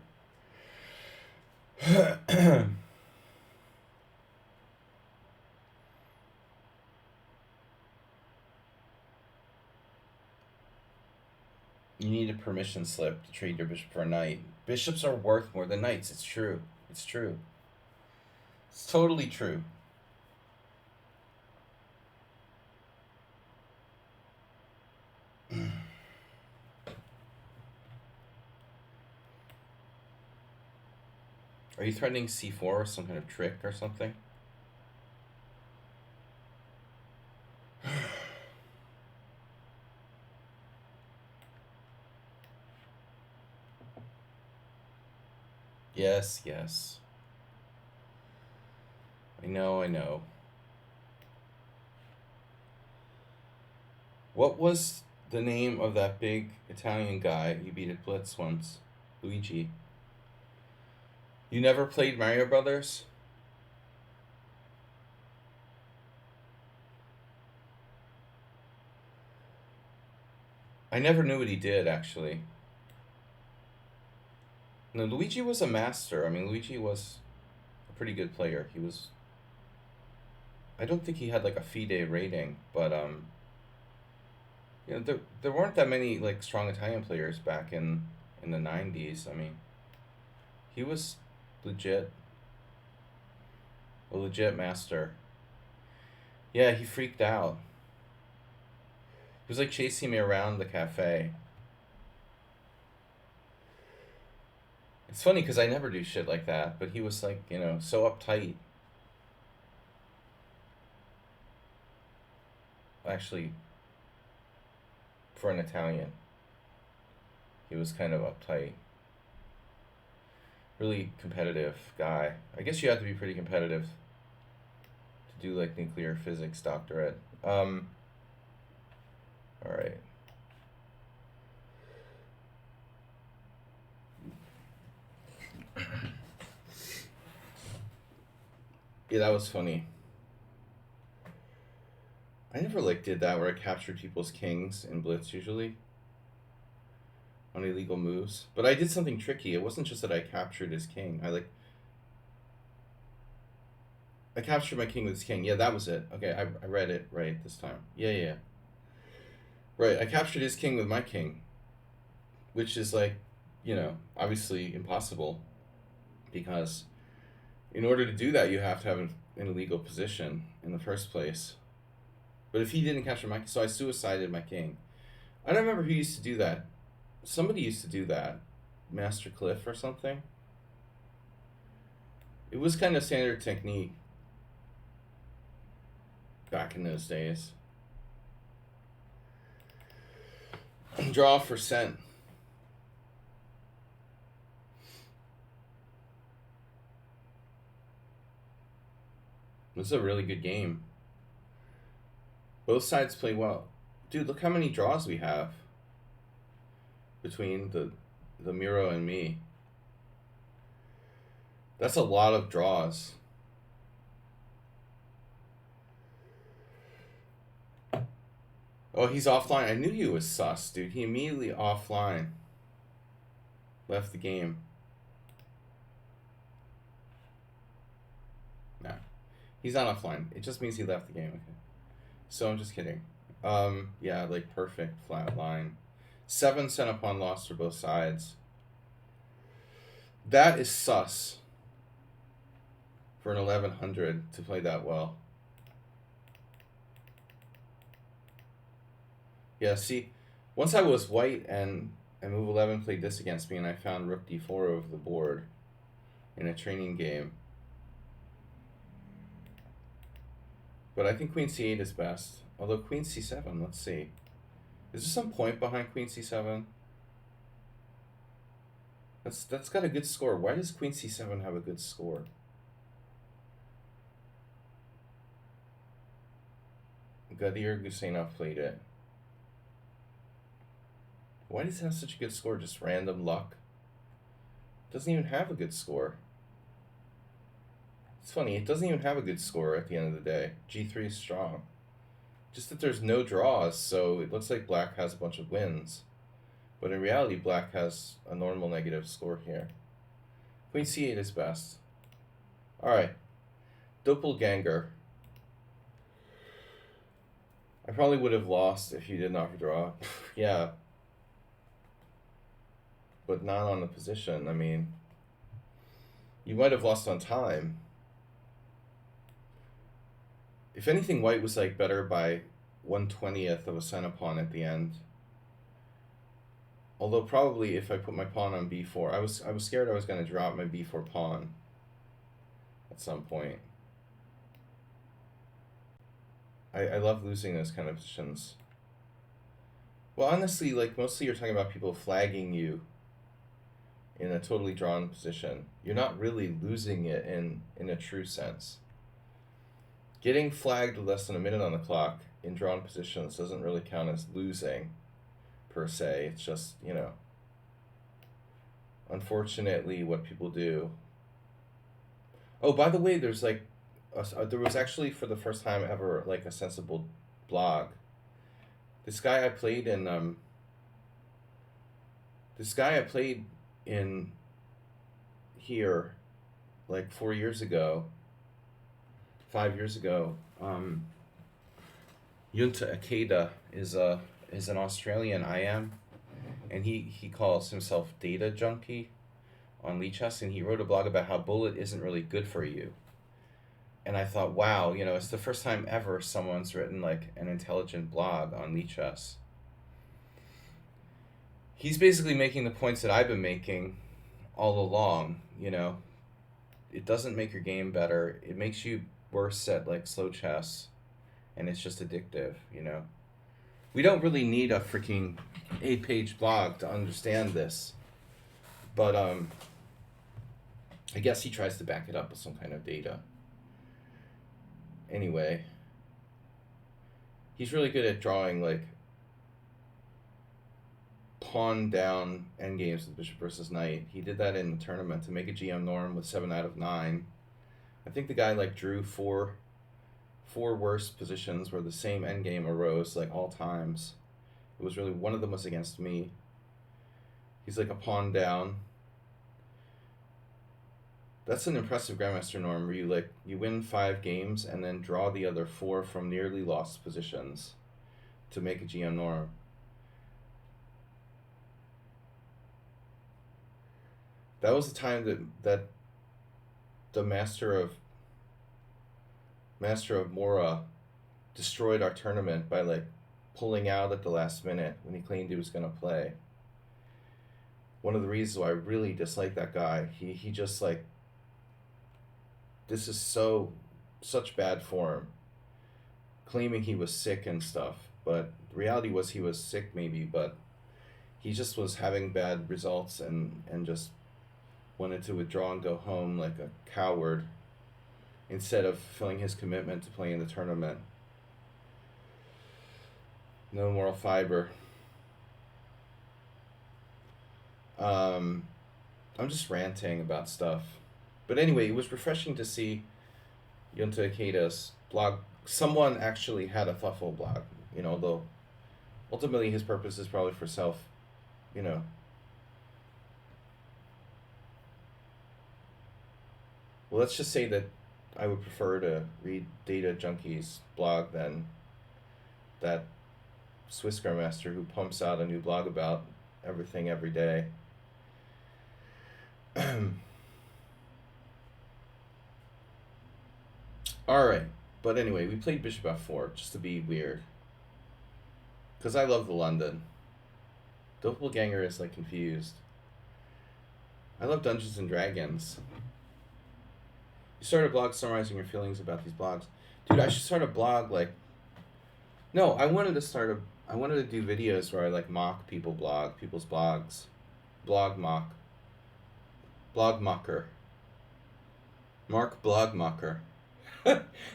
[SPEAKER 1] You need a permission slip to trade your bishop for a knight. Bishops are worth more than knights. It's true. It's true. It's totally true. Are you threatening c4, some kind of trick or something? Yes, yes. I know, I know. What was the name of that big Italian guy you beat at Blitz once? Luigi. You never played Mario Brothers? I never knew what he did, actually. No, Luigi was a master. I mean, Luigi was a pretty good player. He was... I don't think he had, like, a FIDE rating, but, you know, there weren't that many, like, strong Italian players back in the 90s. I mean, he was legit. A legit master. Yeah, he freaked out. He was, like, chasing me around the cafe. It's funny because I never do shit like that, but he was like, you know, so uptight. Actually, for an Italian, he was kind of uptight. Really competitive guy. I guess you have to be pretty competitive to do like nuclear physics doctorate. All right. Yeah, that was funny. I never like did that where I captured people's kings in Blitz usually on illegal moves, but I did something tricky. It wasn't just that I captured his king. I captured my king with his king. Yeah, that was it. Okay, I read it right this time. Yeah. Right, I captured his king with my king, which is like, you know, obviously impossible because in order to do that, you have to have an illegal position in the first place. But if he didn't capture my king, so I suicided my king. I don't remember who used to do that. Somebody used to do that. Master Cliff or something. It was kind of standard technique back in those days. Draw for cent. This is a really good game. Both sides play well. Dude, look how many draws we have between the Miro and me. That's a lot of draws. Oh, he's offline. I knew he was sus, dude. He immediately offline. Left the game. Nah. He's not offline. It just means he left the game. Okay. So I'm just kidding. Yeah, like perfect flat line. 7 cent upon loss for both sides. That is sus for an 1100 to play that well. Yeah, see, once I was white and move 11 played this against me and I found rook d4 over the board in a training game. But I think queen c8 is best. Although queen c7, let's see. Is there some point behind queen c7? That's got a good score. Why does Queen C7 have a good score? Gadir Gusenov played it. Why does it have such a good score? Just random luck? It doesn't even have a good score. It's funny, it doesn't even have a good score at the end of the day. G3 is strong. Just that there's no draws, so it looks like black has a bunch of wins. But in reality, black has a normal negative score here. Queen C8 is best. Alright. Doppelganger. I probably would have lost if you did not draw. Yeah. But not on the position. I mean, you might have lost on time. If anything, white was like better by 1/20th of a cent pawn at the end. Although probably if I put my pawn on b4, I was scared I was going to drop my b4 pawn at some point. I love losing those kind of positions. Well, honestly, like mostly you're talking about people flagging you in a totally drawn position. You're not really losing it in a true sense. Getting flagged with less than a minute on the clock in drawn positions doesn't really count as losing, per se. It's just, you know, unfortunately what people do. Oh, by the way, there's like, there was actually for the first time ever like a sensible blog. This guy I played in here like 4 years ago, 5 years ago. Yunta Akeda is an Australian IM, and he calls himself Data Junkie on Lichess, and he wrote a blog about how bullet isn't really good for you. And I thought, wow, you know, it's the first time ever someone's written like an intelligent blog on Lichess. He's basically making the points that I've been making all along, you know. It doesn't make your game better. It makes you worse at like slow chess, and it's just addictive, you know. We don't really need a freaking 8-page blog to understand this. But I guess he tries to back it up with some kind of data. Anyway, he's really good at drawing like pawn down endgames with bishop versus knight. He did that in the tournament to make a GM norm with 7 out of 9. I think the guy like drew four worse positions where the same endgame arose like all times. It was really, one of them was against me. He's like a pawn down. That's an impressive Grandmaster norm where you win 5 games and then draw the other 4 from nearly lost positions to make a GM norm. That was the time that the Master of Mora destroyed our tournament by like pulling out at the last minute when he claimed he was going to play. One of the reasons why I really dislike that guy, he just like, this is such bad form, claiming he was sick and stuff, but the reality was he was sick maybe, but he just was having bad results and just wanted to withdraw and go home like a coward instead of fulfilling his commitment to play in the tournament. No moral fiber. I'm just ranting about stuff. But anyway, it was refreshing to see Yunta Ikeda's blog. Someone actually had a thoughtful blog, you know, though ultimately his purpose is probably for self, you know. Well, let's just say that I would prefer to read Data Junkie's blog than that Swiss Grandmaster who pumps out a new blog about everything every day. Alright, but anyway, we played bishop f4 just to be weird. Because I love the London. Doppelganger is like confused. I love Dungeons and Dragons. You start a blog summarizing your feelings about these blogs. Dude, I should start a blog like... No, I wanted to do videos where I like mock people's blogs. Blog mock. Blogmocker. Mark Blogmocker.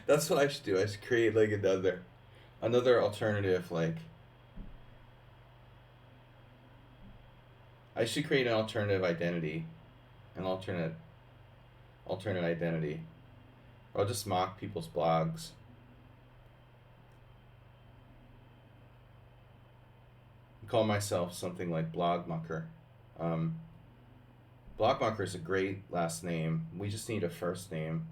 [SPEAKER 1] That's what I should do. I should create like another alternative. Like I should create an alternative identity, an alternate identity. Or I'll just mock people's blogs. Call myself something like Blogmucker. Um, Blogmucker is a great last name. We just need a first name.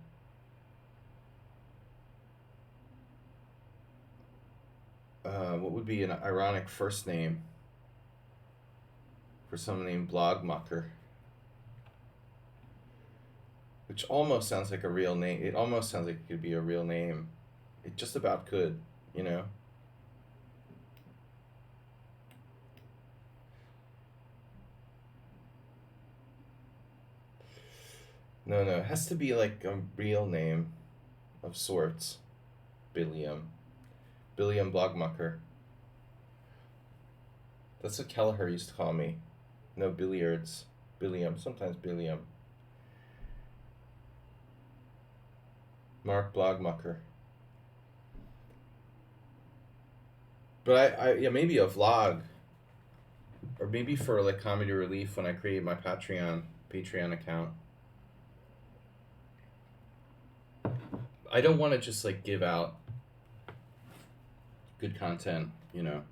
[SPEAKER 1] What would be an ironic first name for someone named Blogmucker? Which almost sounds like a real name. It almost sounds like it could be a real name. It just about could, you know? No, it has to be like a real name of sorts. Billiam. Billiam Blogmucker. That's what Kelleher used to call me. No, billiards. Billiam. Sometimes Billiam. Mark Blogmucker. But yeah, maybe a vlog. Or maybe for like comedy relief when I create my Patreon account. I don't want to just like give out good content, you know.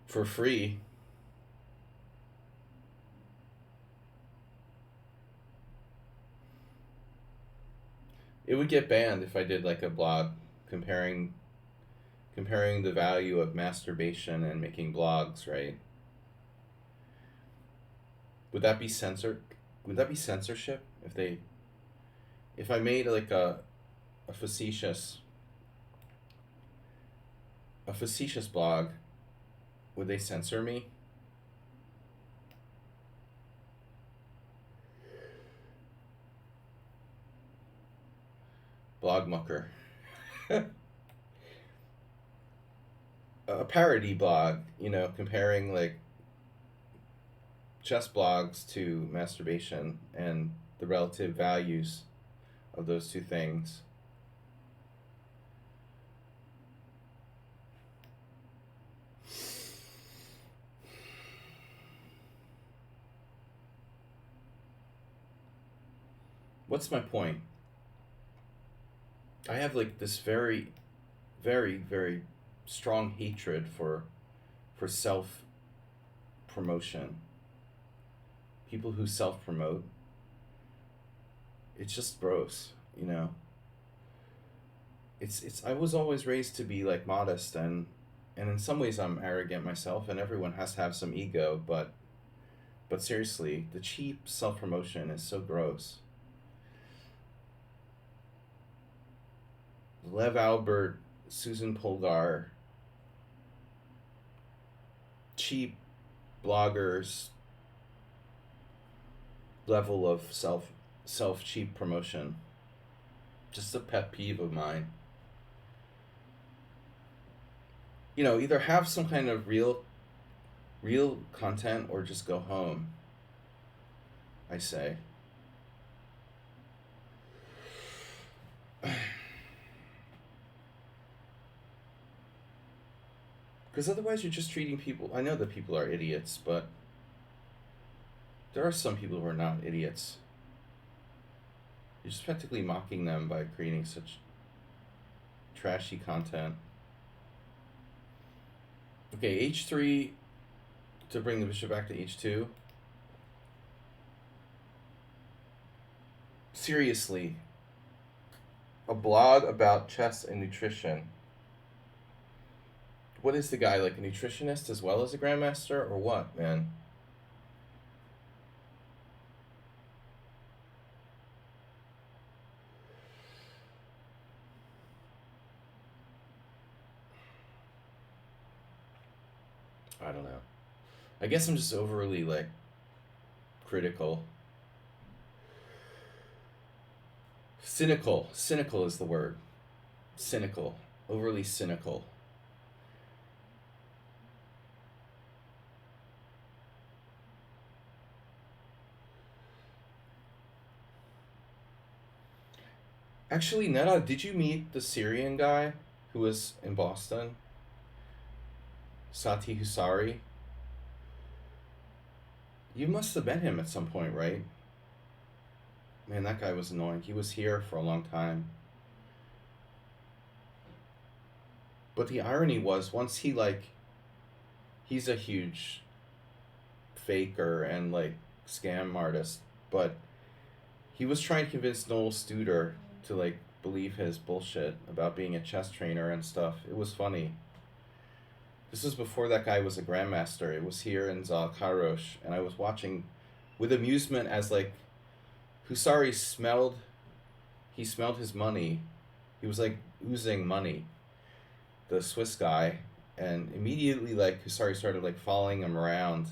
[SPEAKER 1] For free. It would get banned if I did like a blog comparing the value of masturbation and making blogs, right? Would that be censored? Would that be censorship if I made like a facetious blog, would they censor me? Blogmucker. A parody blog, you know, comparing like chess blogs to masturbation and the relative values of those two things. What's my point? I have like this very, very, very strong hatred for self promotion. People who self promote. It's just gross, you know. It's I was always raised to be like modest and in some ways I'm arrogant myself and everyone has to have some ego, but seriously, the cheap self promotion is so gross. Lev Albert, Susan Polgar, cheap bloggers level of self cheap promotion. Just a pet peeve of mine. You know, either have some kind of real content or just go home, I say. Because otherwise you're just treating people. I know that people are idiots, but there are some people who are not idiots. You're just practically mocking them by creating such trashy content. Okay, h3 to bring the bishop back to h2. Seriously, a blog about chess and nutrition. What is the guy, like a nutritionist as well as a grandmaster, or what, man? I don't know. I guess I'm just overly, like, critical. Cynical. Cynical is the word. Cynical. Overly cynical. Actually, Neda, did you meet the Syrian guy who was in Boston? Sati Husari? You must have met him at some point, right? Man, that guy was annoying. He was here for a long time. But the irony was, once he, like, he's a huge faker and, like, scam artist, but he was trying to convince Noel Studer to, like, believe his bullshit about being a chess trainer and stuff. It was funny. This was before that guy was a grandmaster. It was here in Zalkarosh, and I was watching with amusement as, like, Husari he smelled his money. He was, like, oozing money, the Swiss guy, and immediately, like, Husari started, like, following him around.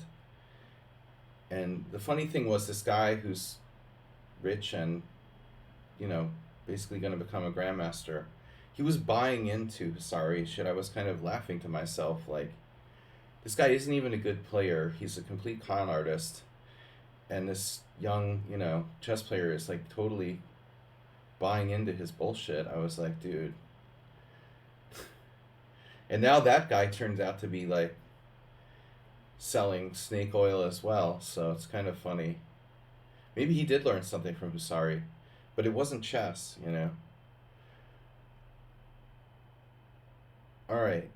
[SPEAKER 1] And the funny thing was, this guy who's rich and, you know, basically going to become a grandmaster, he was buying into Husari shit. I was kind of laughing to myself, like, this guy isn't even a good player. He's a complete con artist. And this young, you know, chess player is, like, totally buying into his bullshit. I was like, dude. And now that guy turns out to be, like, selling snake oil as well, so it's kind of funny. Maybe he did learn something from Husari, but it wasn't chess, you know. All right,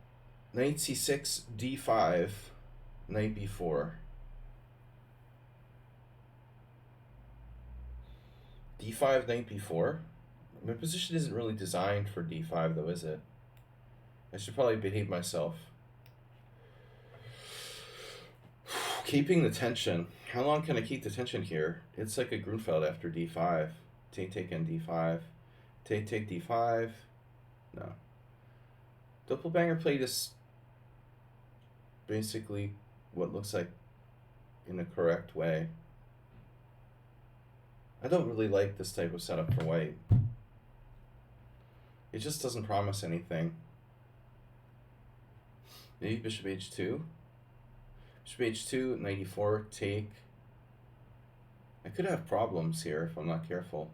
[SPEAKER 1] knight c6, d5, knight b4. d5, knight b4. My position isn't really designed for d5 though, is it? I should probably behave myself. Keeping the tension. How long can I keep the tension here? It's like a Grunfeld after d5. Take and d5. Take d5. No. Doppelbanger played this basically what looks like in a correct way. I don't really like this type of setup for white. It just doesn't promise anything. Maybe bishop h2. Bishop h2, knight e4, take. I could have problems here if I'm not careful.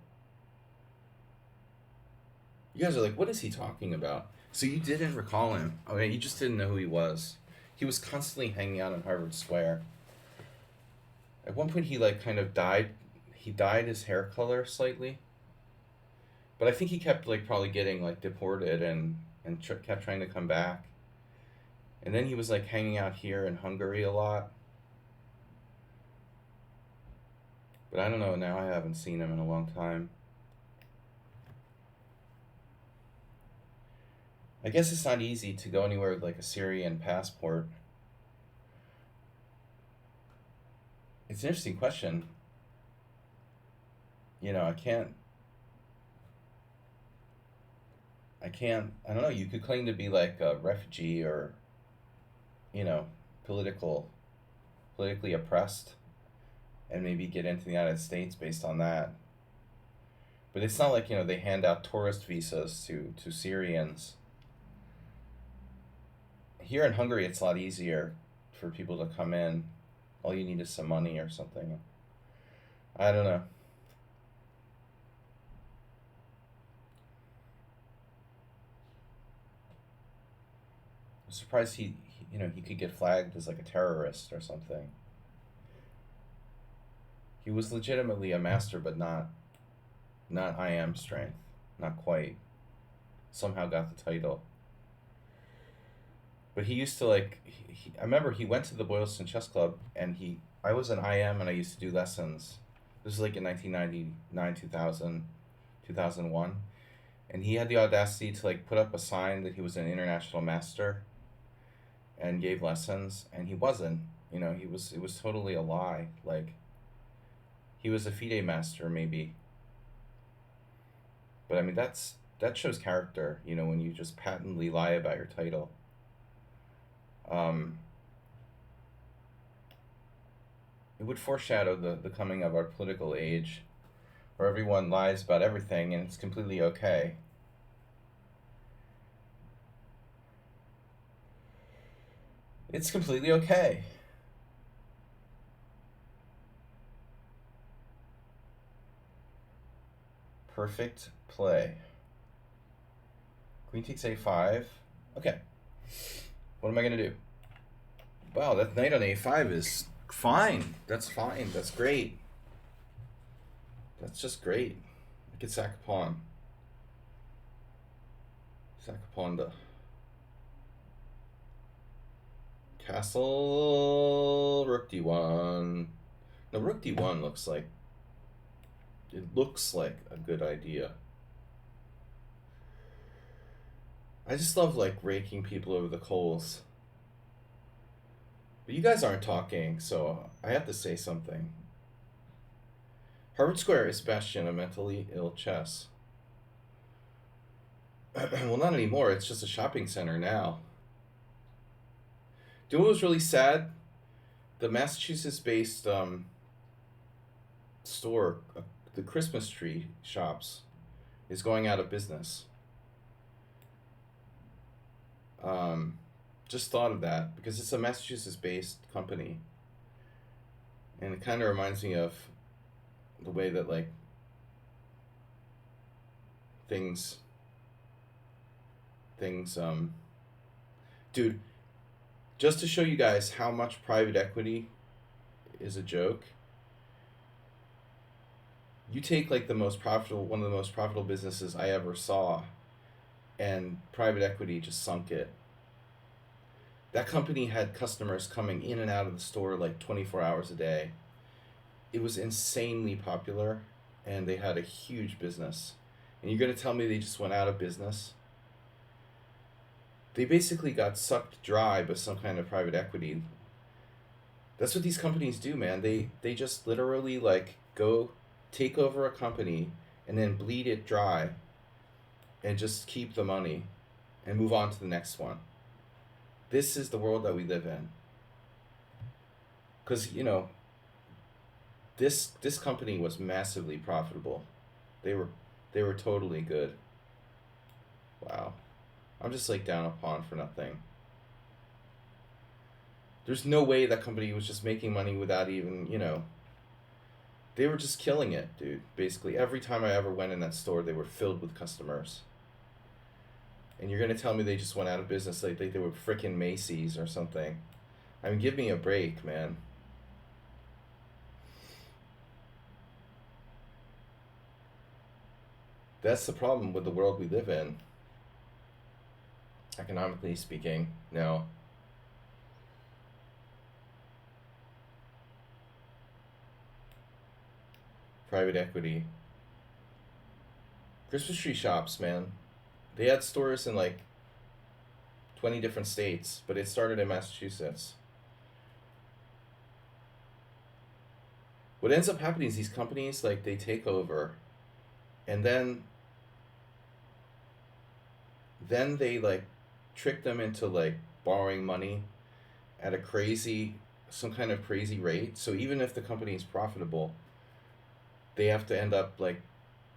[SPEAKER 1] You guys are like, what is he talking about? So you didn't recall him. Okay, you just didn't know who he was. He was constantly hanging out in Harvard Square. At one point he, like, kind of dyed his hair color slightly. But I think he kept, like, probably getting, like, deported and kept trying to come back. And then he was, like, hanging out here in Hungary a lot. But I don't know, now I haven't seen him in a long time. I guess it's not easy to go anywhere with, like, a Syrian passport. It's an interesting question. You know, I don't know, you could claim to be, like, a refugee or, you know, politically oppressed and maybe get into the United States based on that. But it's not like, you know, they hand out tourist visas to Syrians. Here in Hungary, it's a lot easier for people to come in. All you need is some money or something. I don't know. I'm surprised he could get flagged as, like, a terrorist or something. He was legitimately a master, but not I am strength, not quite. Somehow got the title. But he used to, like, I remember he went to the Boylston Chess Club, and I was an IM and I used to do lessons. This was, like, in 1999, 2000, 2001. And he had the audacity to, like, put up a sign that he was an international master and gave lessons, and he wasn't. You know, it was totally a lie. Like, he was a FIDE master, maybe. But I mean, that shows character, you know, when you just patently lie about your title. It would foreshadow the coming of our political age, where everyone lies about everything and it's completely okay. It's completely okay. perfect play. Queen takes a5. Okay. What am I going to do? Wow, that knight on a5 is fine. That's fine. That's great. That's just great. I could sack a pawn. Sack a pawn to castle. Rook d1. No, rook d1 looks like a good idea. I just love like raking people over the coals. But you guys aren't talking, so I have to say something. Harvard Square is bastion of mentally ill chess. Well, not anymore. It's just a shopping center now. Do you know what was really sad? The Massachusetts-based store, the Christmas tree shops, is going out of business. Just thought of that because it's a Massachusetts-based company, and it kind of reminds me of the way that like things dude, just to show you guys how much private equity is a joke, you take like one of the most profitable businesses I ever saw, and private equity just sunk it. That company had customers coming in and out of the store like 24 hours a day. It was insanely popular, and they had a huge business. And you're going to tell me they just went out of business? They basically got sucked dry by some kind of private equity. That's what these companies do, man. They just literally like go take over a company and then bleed it dry and just keep the money and move on to the next one. This is the world that we live in. Because, you know, this company was massively profitable. They were totally good. Wow. I'm just like down a pawn for nothing. There's no way that company was just making money without even, you know, they were just killing it, dude. Basically, every time I ever went in that store, they were filled with customers. And you're going to tell me they just went out of business like they were freaking Macy's or something. I mean, give me a break, man. That's the problem with the world we live in. Economically speaking, no. Private equity. Christmas tree shops, man. They had stores in like 20 different states, but it started in Massachusetts. What ends up happening is these companies, like, they take over, and then they like trick them into like borrowing money at some kind of crazy rate. So even if the company is profitable, they have to end up like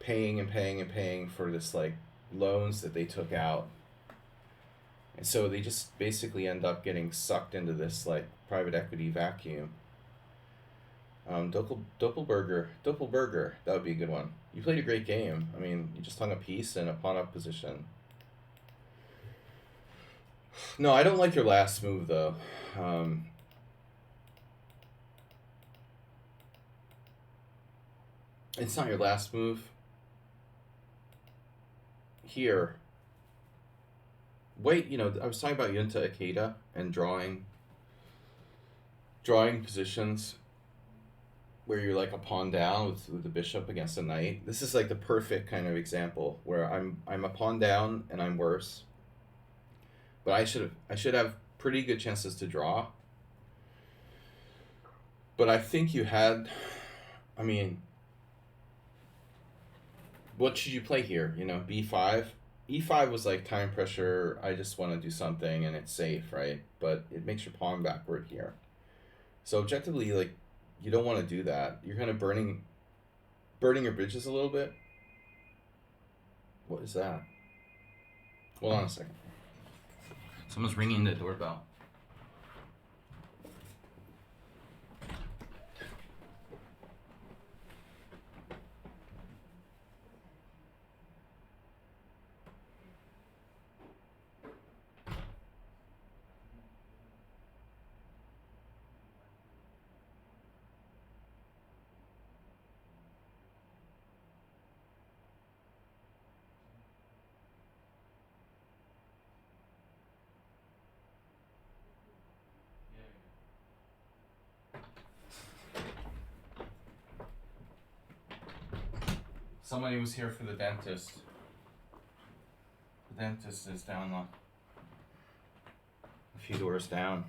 [SPEAKER 1] paying and paying and paying for this like loans that they took out. And so they just basically end up getting sucked into this like private equity vacuum. Doppelberger, that would be a good one. You played a great game. I mean, you just hung a piece in a pawn up position. No, I don't like your last move though. It's not your last move. Here. Wait, you know, I was talking about Yunta Ikeda and drawing positions where you're like a pawn down with the bishop against a knight. This is like the perfect kind of example where I'm a pawn down and I'm worse. But I should have pretty good chances to draw. But I think you had, I mean, what should you play here? You know, b5. e5 was like time pressure. I just want to do something and it's safe, right? But it makes your pawn backward here. So objectively, like, you don't want to do that. You're kind of burning your bridges a little bit. What is that? Hold on a second. Someone's ringing the doorbell. Somebody was here for the dentist. The dentist is down a few doors down.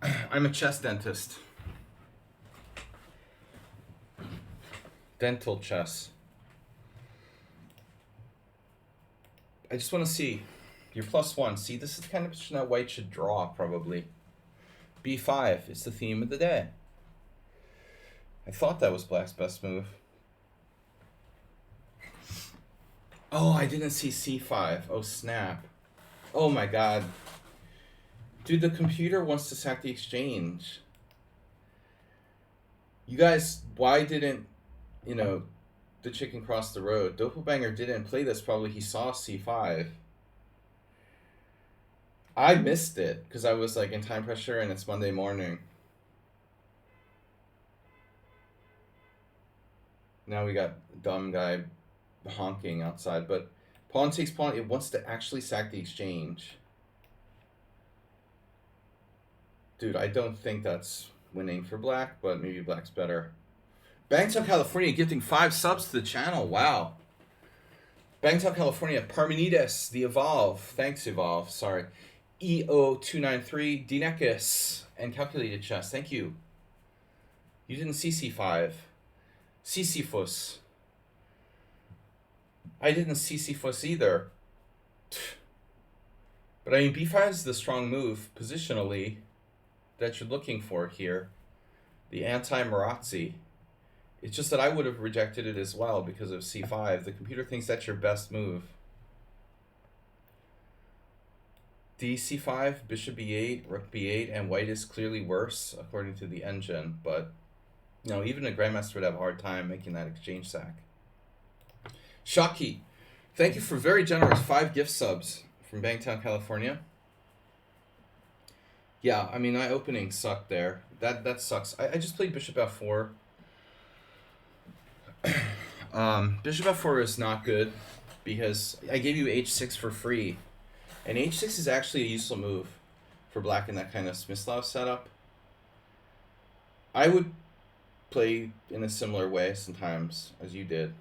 [SPEAKER 1] I'm a chess dentist. Dental chess. I just want to see. You're +1. See, this is the kind of position that white should draw, probably. B5 is the theme of the day. I thought that was black's best move. Oh, I didn't see C5. Oh, snap. Oh, my God. Dude, the computer wants to sack the exchange. You guys, why didn't, the chicken cross the road? Doppelbanger didn't play this. Probably he saw C5. I missed it because I was like in time pressure and it's Monday morning. Now we got dumb guy honking outside, but pawn takes pawn. It wants to actually sack the exchange. Dude, I don't think that's winning for black, but maybe black's better. Bangtown, California gifting 5 subs to the channel. Wow. Bangtown, California. Parmenides, the Evolve. Thanks, Evolve. Sorry. EO293, Dinekis, and Calculated Chess. Thank you. You didn't see C5. Sisyphus. I didn't see Sisyphus either. But I mean, B5 is the strong move, positionally, that you're looking for here. The anti-Marazzi. It's just that I would have rejected it as well because of C5. The computer thinks that's your best move. D-C5, bishop B8, rook B8, and white is clearly worse, according to the engine. But, even a grandmaster would have a hard time making that exchange sack. Shocky, thank you for very generous 5 gift subs from Bangtown, California. Yeah, I mean, my opening sucked there. That sucks. I just played bishop F4. Bishop F4 is not good because I gave you H6 for free. And H6 is actually a useful move for black in that kind of Smyslov setup. I would play in a similar way sometimes as you did.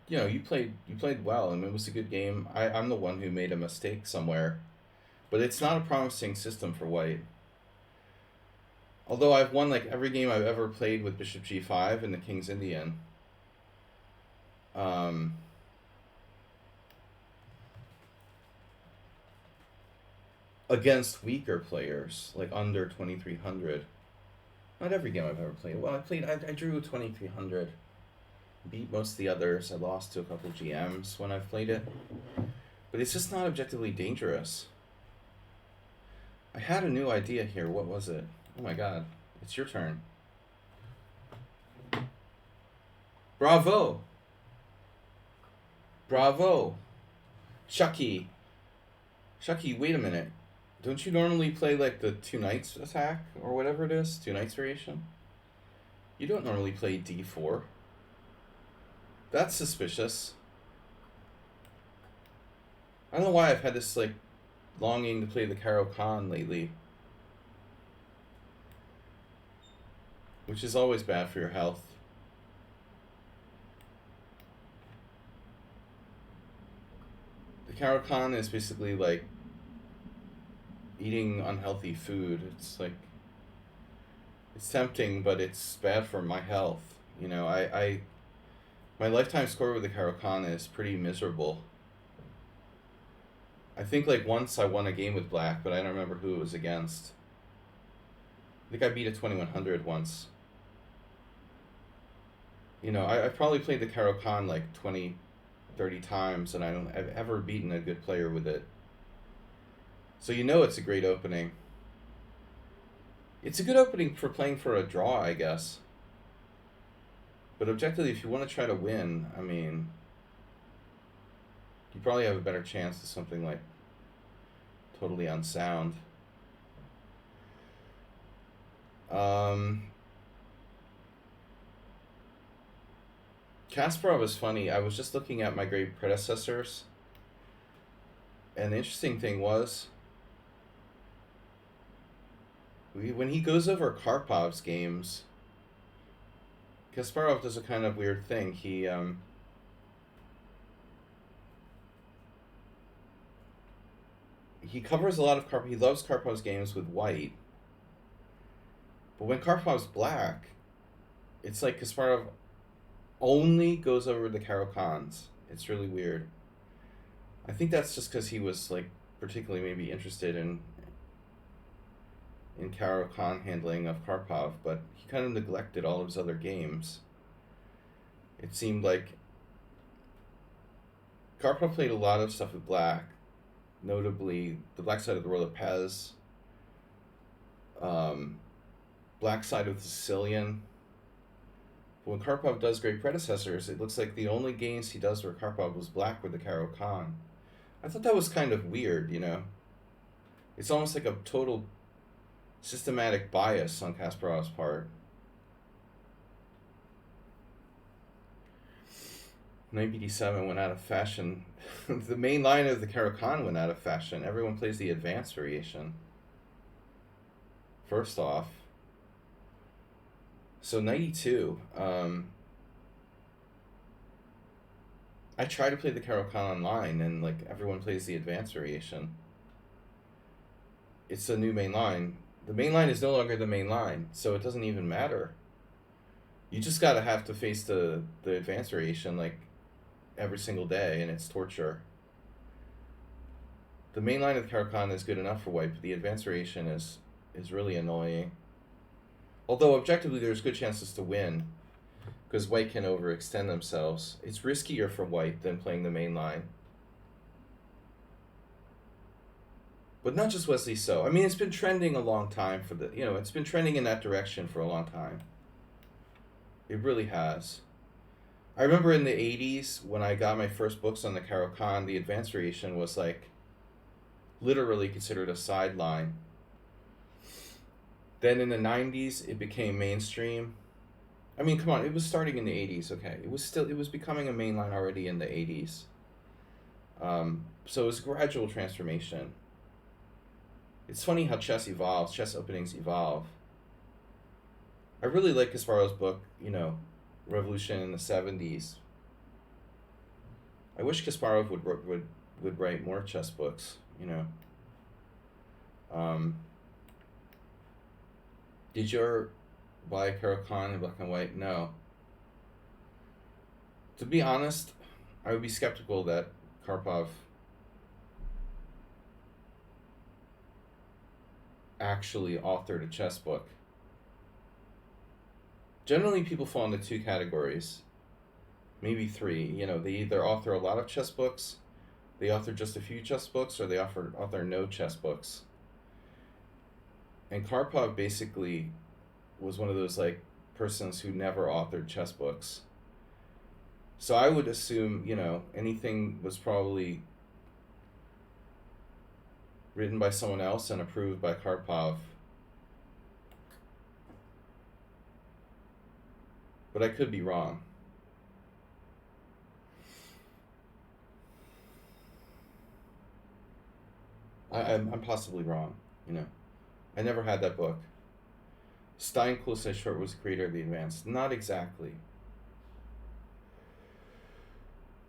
[SPEAKER 1] You played well. I mean, it was a good game. I'm the one who made a mistake somewhere. But it's not a promising system for white. Although I've won like every game I've ever played with bishop G5 and the King's Indian. Against weaker players, like under 2300. Not every game I've ever played. Well, I drew 2300. Beat most of the others. I lost to a couple GMs when I've played it. But it's just not objectively dangerous. I had a new idea here. What was it? Oh my god. It's your turn. Bravo! Bravo! Chucky, wait a minute. Don't you normally play like the 2 knights attack or whatever it is? 2 knights variation? You don't normally play D4. That's suspicious. I don't know why I've had this like longing to play the Caro Kann lately. Which is always bad for your health. The Caro Kann is basically like eating unhealthy food. It's like, it's tempting, but it's bad for my health. My lifetime score with the Caro Kann is pretty miserable. I think like once I won a game with black, but I don't remember who it was against. I think I beat a 2100 once. I've probably played the Caro Kann like 20, 30 times, and I've ever beaten a good player with it. So it's a great opening. It's a good opening for playing for a draw, I guess. But objectively, if you want to try to win, I mean, you probably have a better chance of something like totally unsound. Kasparov is funny. I was just looking at my great predecessors, and the interesting thing was, when he goes over Karpov's games, Kasparov does a kind of weird thing. He covers a lot of Karpov. He loves Karpov's games with white, but when Karpov's black, it's like Kasparov only goes over the Caro-Kans. It's really weird. I think that's just because he was like particularly maybe interested in Caro-Kann handling of Karpov, but he kind of neglected all of his other games. It seemed like Karpov played a lot of stuff with black, notably the black side of the world of Pez, black side of the Sicilian. But when Karpov does Great Predecessors, it looks like the only games he does where Karpov was black were the Caro-Kann. I thought that was kind of weird, you know? It's almost like a total systematic bias on Kasparov's part. Knight BD7 went out of fashion. The main line of the Caro-Kann went out of fashion. Everyone plays the advanced variation. First off. So 92. I try to play the Caro-Kann online, and like everyone plays the advanced variation. It's a new main line. The main line is no longer the main line, so it doesn't even matter. You just gotta have to face the advanced variation like every single day, and it's torture. The main line of the Caro-Kann is good enough for white, but the advanced variation is really annoying. Although objectively there's good chances to win, because white can overextend themselves. It's riskier for white than playing the main line. But not just Wesley So. I mean, it's been trending a long time for it's been trending in that direction for a long time. It really has. I remember in the 80s when I got my first books on the Caro-Kann, the advanced variation was like literally considered a sideline. Then in the 90s, it became mainstream. I mean, come on, it was starting in the 80s, okay? It was becoming a mainline already in the 80s. So it was a gradual transformation. It's funny how chess evolves, chess openings evolve. I really like Kasparov's book, Revolution in the 70s. I wish Kasparov would write more chess books, Did you buy Caro-Kann in black and white? No. To be honest, I would be skeptical that Karpov actually authored a chess book. Generally, people fall into two categories, maybe three. They either author a lot of chess books, they author just a few chess books, or they author no chess books. And Karpov basically was one of those persons who never authored chess books. So I would assume, anything was probably written by someone else and approved by Karpov. But I could be wrong. I'm possibly wrong, I never had that book. Stein Short was the creator of the advanced. Not exactly.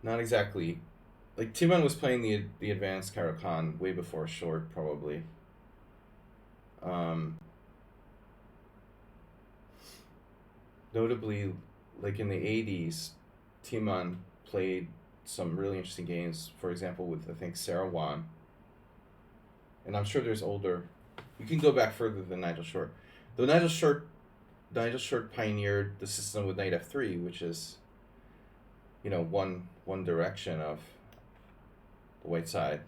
[SPEAKER 1] Not exactly. Timon was playing the advanced Caro-Kann way before Short, probably. Notably, in the 80s, Timon played some really interesting games, for example, with, I think, Sarawan. And I'm sure there's older. You can go back further than Nigel Short. Though Nigel Short pioneered the system with Knight F3, which is, one direction of the white side.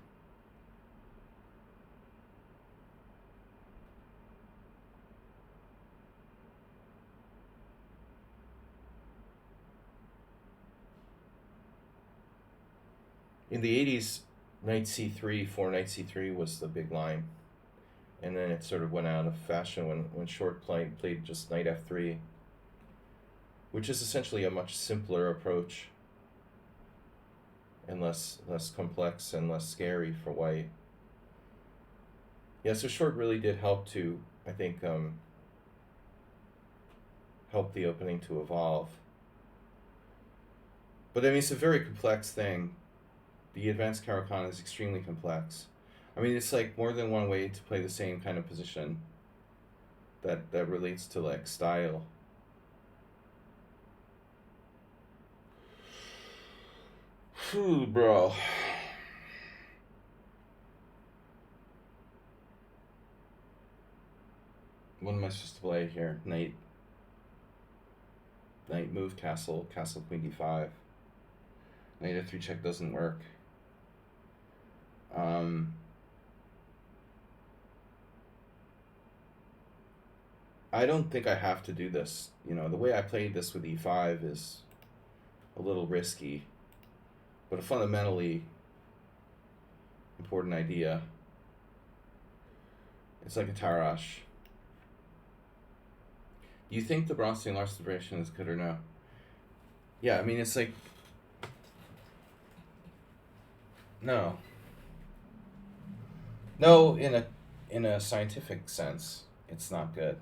[SPEAKER 1] In the 80s, Knight C3, 4 Knight C3 was the big line. And then it sort of went out of fashion when Short played just Knight F3, which is essentially a much simpler approach and less complex and less scary for white. Yeah, so Short really did help to, I think, help the opening to evolve. But I mean, it's a very complex thing. The advanced Caro-Kann is extremely complex. I mean, it's like more than one way to play the same kind of position that relates to like style. Phew, bro. What am I supposed to play here? Knight move, castle queen d5. Knight f3 check doesn't work. I don't think I have to do this. You know, the way I played this with e5 is a little risky, but a fundamentally important idea. It's like a Tarash. Do you think the Bronstein-Larsen version is good or no? Yeah, I mean, it's like... No. No, in a scientific sense, it's not good.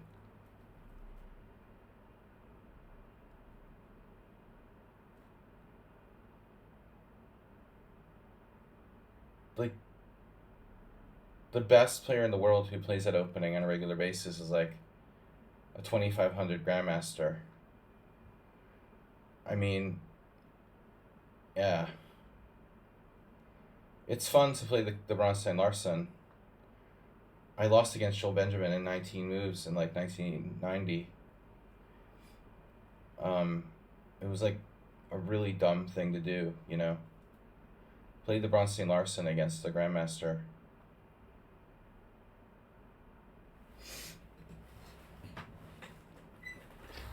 [SPEAKER 1] Like, the best player in the world who plays that opening on a regular basis is like a 2500 Grandmaster. I mean, yeah. It's fun to play the Bronstein-Larsen. I lost against Joel Benjamin in 19 moves in like 1990. It was like a really dumb thing to do, you know? Play the Bronstein-Larsen against the Grandmaster.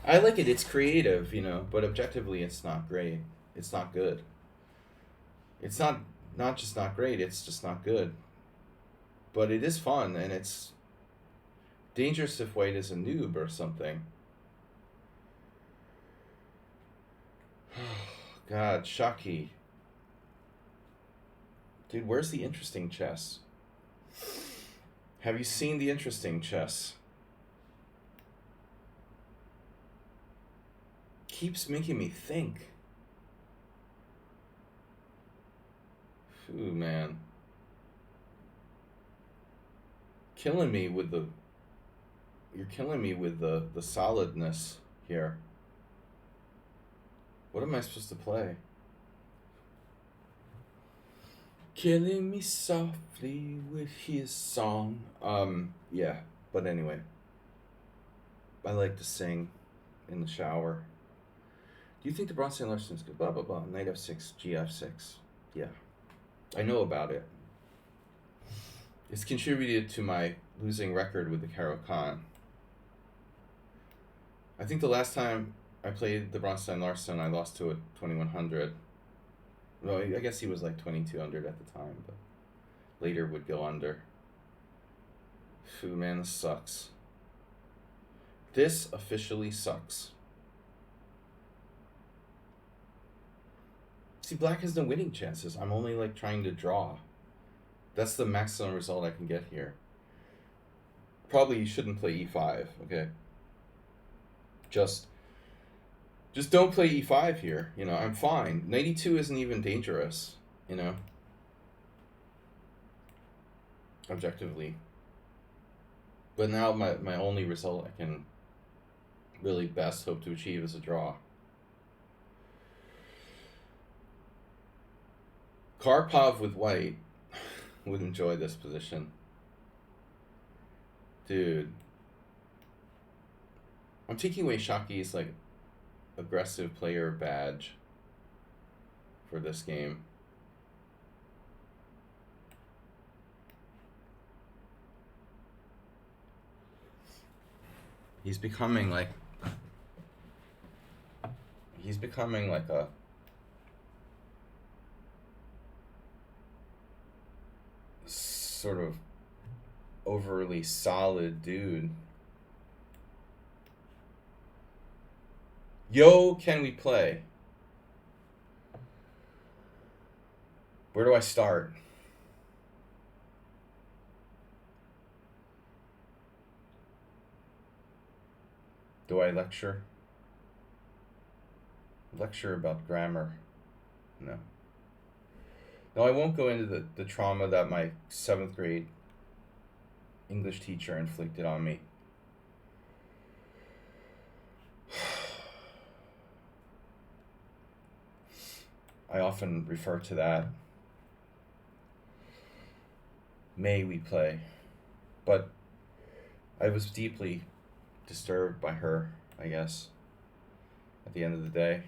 [SPEAKER 1] I like it, it's creative, you know, but objectively it's not great. It's not good. It's not just not great, it's just not good. But it is fun, and it's dangerous if White is a noob or something. God, Sladgie. Dude, where's the interesting chess? Have you seen the interesting chess? Keeps making me think. Ooh, man. Killing me with the... You're killing me with the solidness here. What am I supposed to play? Killing me softly with his song. Yeah, but anyway. I like to sing in the shower. Do you think the Bronstein-Larsen is good? Blah, blah, blah. Knight f6, gf6. Yeah. I know about it. It's contributed to my losing record with the Caro-Kann. I think the last time I played the Bronstein-Larsen, I lost to a 2100. Well, I guess he was like 2200 at the time, but later would go under. Phew, man, this sucks. This officially sucks. See, black has no winning chances. I'm only like trying to draw. That's the maximum result I can get here. Probably shouldn't play e5, okay? Just don't play e5 here. You know, I'm fine. Knight e2 isn't even dangerous, you know? Objectively. But now my only result I can really best hope to achieve is a draw. Karpov with white would enjoy this position. Dude. I'm taking away Sladgie's like aggressive player badge for this game. He's becoming like a sort of overly solid dude. Yo, can we play? Where do I start? Do I lecture? Lecture about grammar. No. No, I won't go into the trauma that my 7th grade English teacher inflicted on me. I often refer to that. May we play? But I was deeply disturbed by her, I guess, at the end of the day.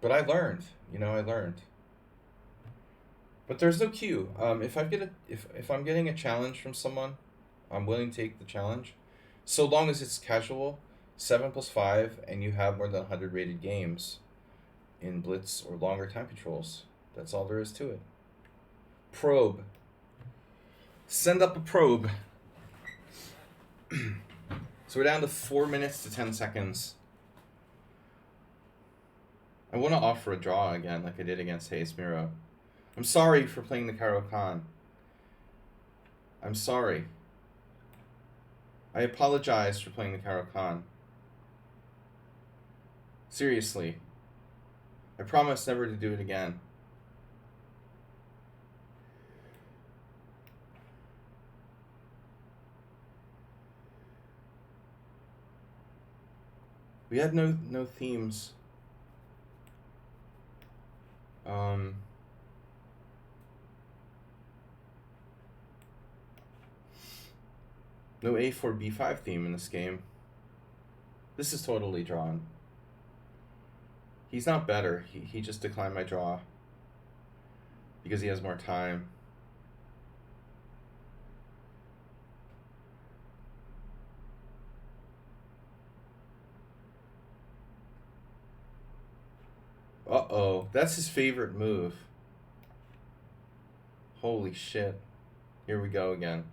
[SPEAKER 1] But I learned, I learned. But there's no cue. If I'm getting a challenge from someone, I'm willing to take the challenge, so long as it's casual, 7+5, and you have more than 100 rated games in Blitz or longer time controls. That's all there is to it. Probe. Send up a probe. So we're down to 4 minutes to 10 seconds. I want to offer a draw again, like I did against Hayes Miro. I'm sorry for playing the Karo Khan. I'm sorry. I apologize for playing the Karo Khan. Seriously. I promise never to do it again. We had no themes. No A4 B5 theme in this game. This is totally drawn. He's not better. He just declined my draw because he has more time. Uh-oh. That's his favorite move. Holy shit. Here we go again.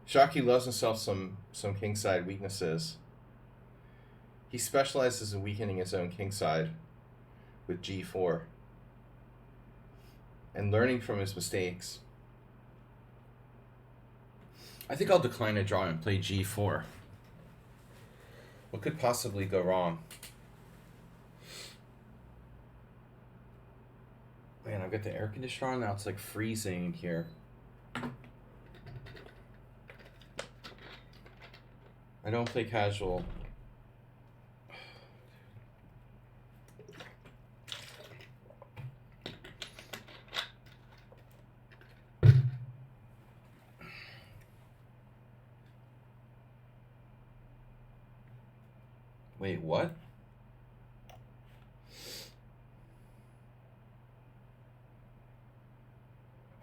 [SPEAKER 1] Shockey loves himself some kingside weaknesses. He specializes in weakening his own kingside with G4 and learning from his mistakes. I think I'll decline a draw and play G4. What could possibly go wrong? Man, I've got the air conditioner on now. It's like freezing in here. I don't play casual. Wait, what?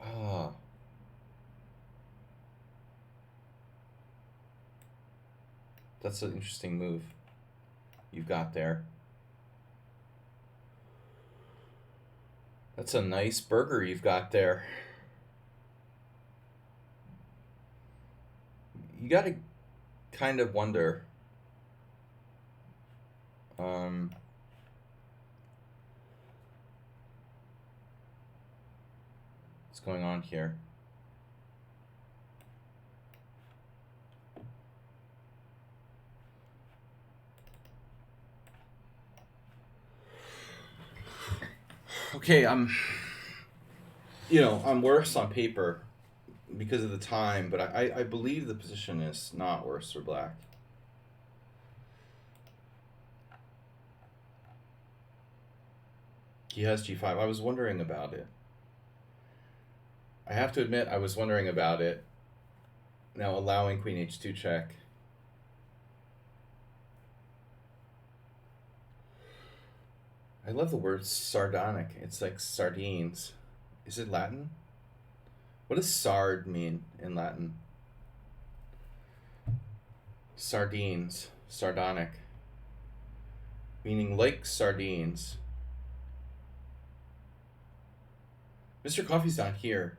[SPEAKER 1] Ah. That's an interesting move you've got there. That's a nice burger you've got there. You gotta kind of wonder. What's going on here? Okay, I'm worse on paper because of the time, but I believe the position is not worse for black. He has G5. I was wondering about it. I have to admit, I was wondering about it. Now allowing Queen H2 check. I love the word sardonic. It's like sardines. Is it Latin? What does sard mean in Latin? Sardines. Sardonic. Meaning like sardines. Mr. Coffee's not here.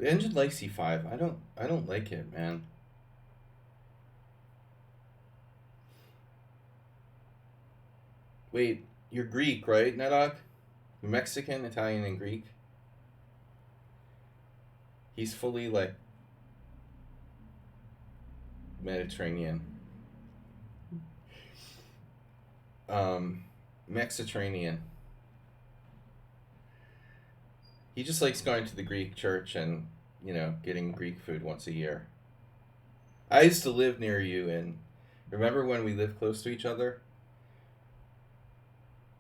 [SPEAKER 1] The engine likes c5. I don't like it, man. Wait, you're Greek, right, Nedok? Mexican, Italian, and Greek. He's fully like Mediterranean. Mexiterranean. He just likes going to the Greek church and, getting Greek food once a year. I used to live near you, and remember when we lived close to each other?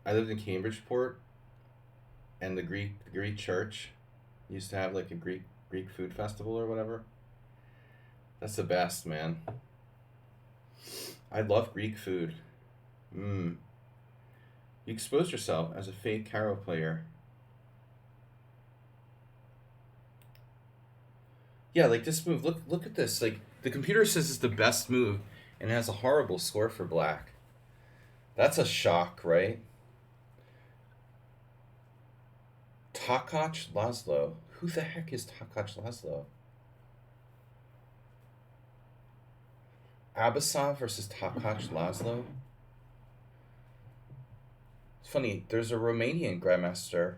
[SPEAKER 1] I lived in Cambridgeport, and the Greek church used to have like a Greek food festival or whatever. That's the best, man. I love Greek food. You expose yourself as a fake Caro player. Yeah, like this move. Look at this. Like the computer says it's the best move, and it has a horrible score for black. That's a shock, right? Takac Laszlo. Who the heck is Takac Laszlo? Abasov versus Takac Laszlo? It's funny, there's a Romanian grandmaster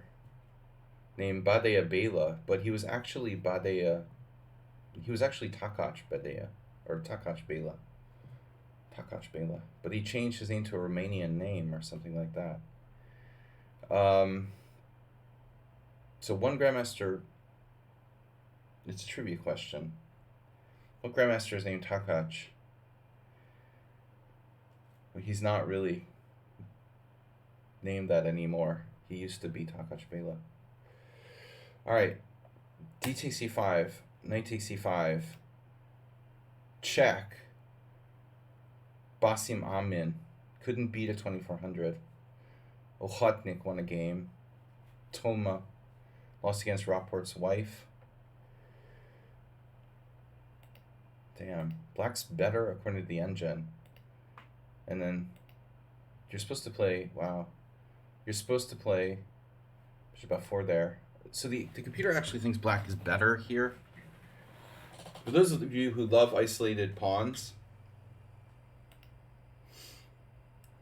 [SPEAKER 1] named Badea Bela, but he was actually Takac Badea, or Takac Bela. Takac Bela. But he changed his name to a Romanian name or something like that. So one grandmaster, it's a trivia question. What grandmaster is named Takac? Well, he's not really named that anymore. He used to be Takac Bela. Alright, D takes c5, knight takes c5, check. Basim Amin couldn't beat a 2400. Ochotnik won a game. Toma lost against Rapport's wife. Damn, black's better according to the engine. And then you're supposed to play, wow. You're supposed to play bishop f4 there. So the computer actually thinks black is better here. For those of you who love isolated pawns,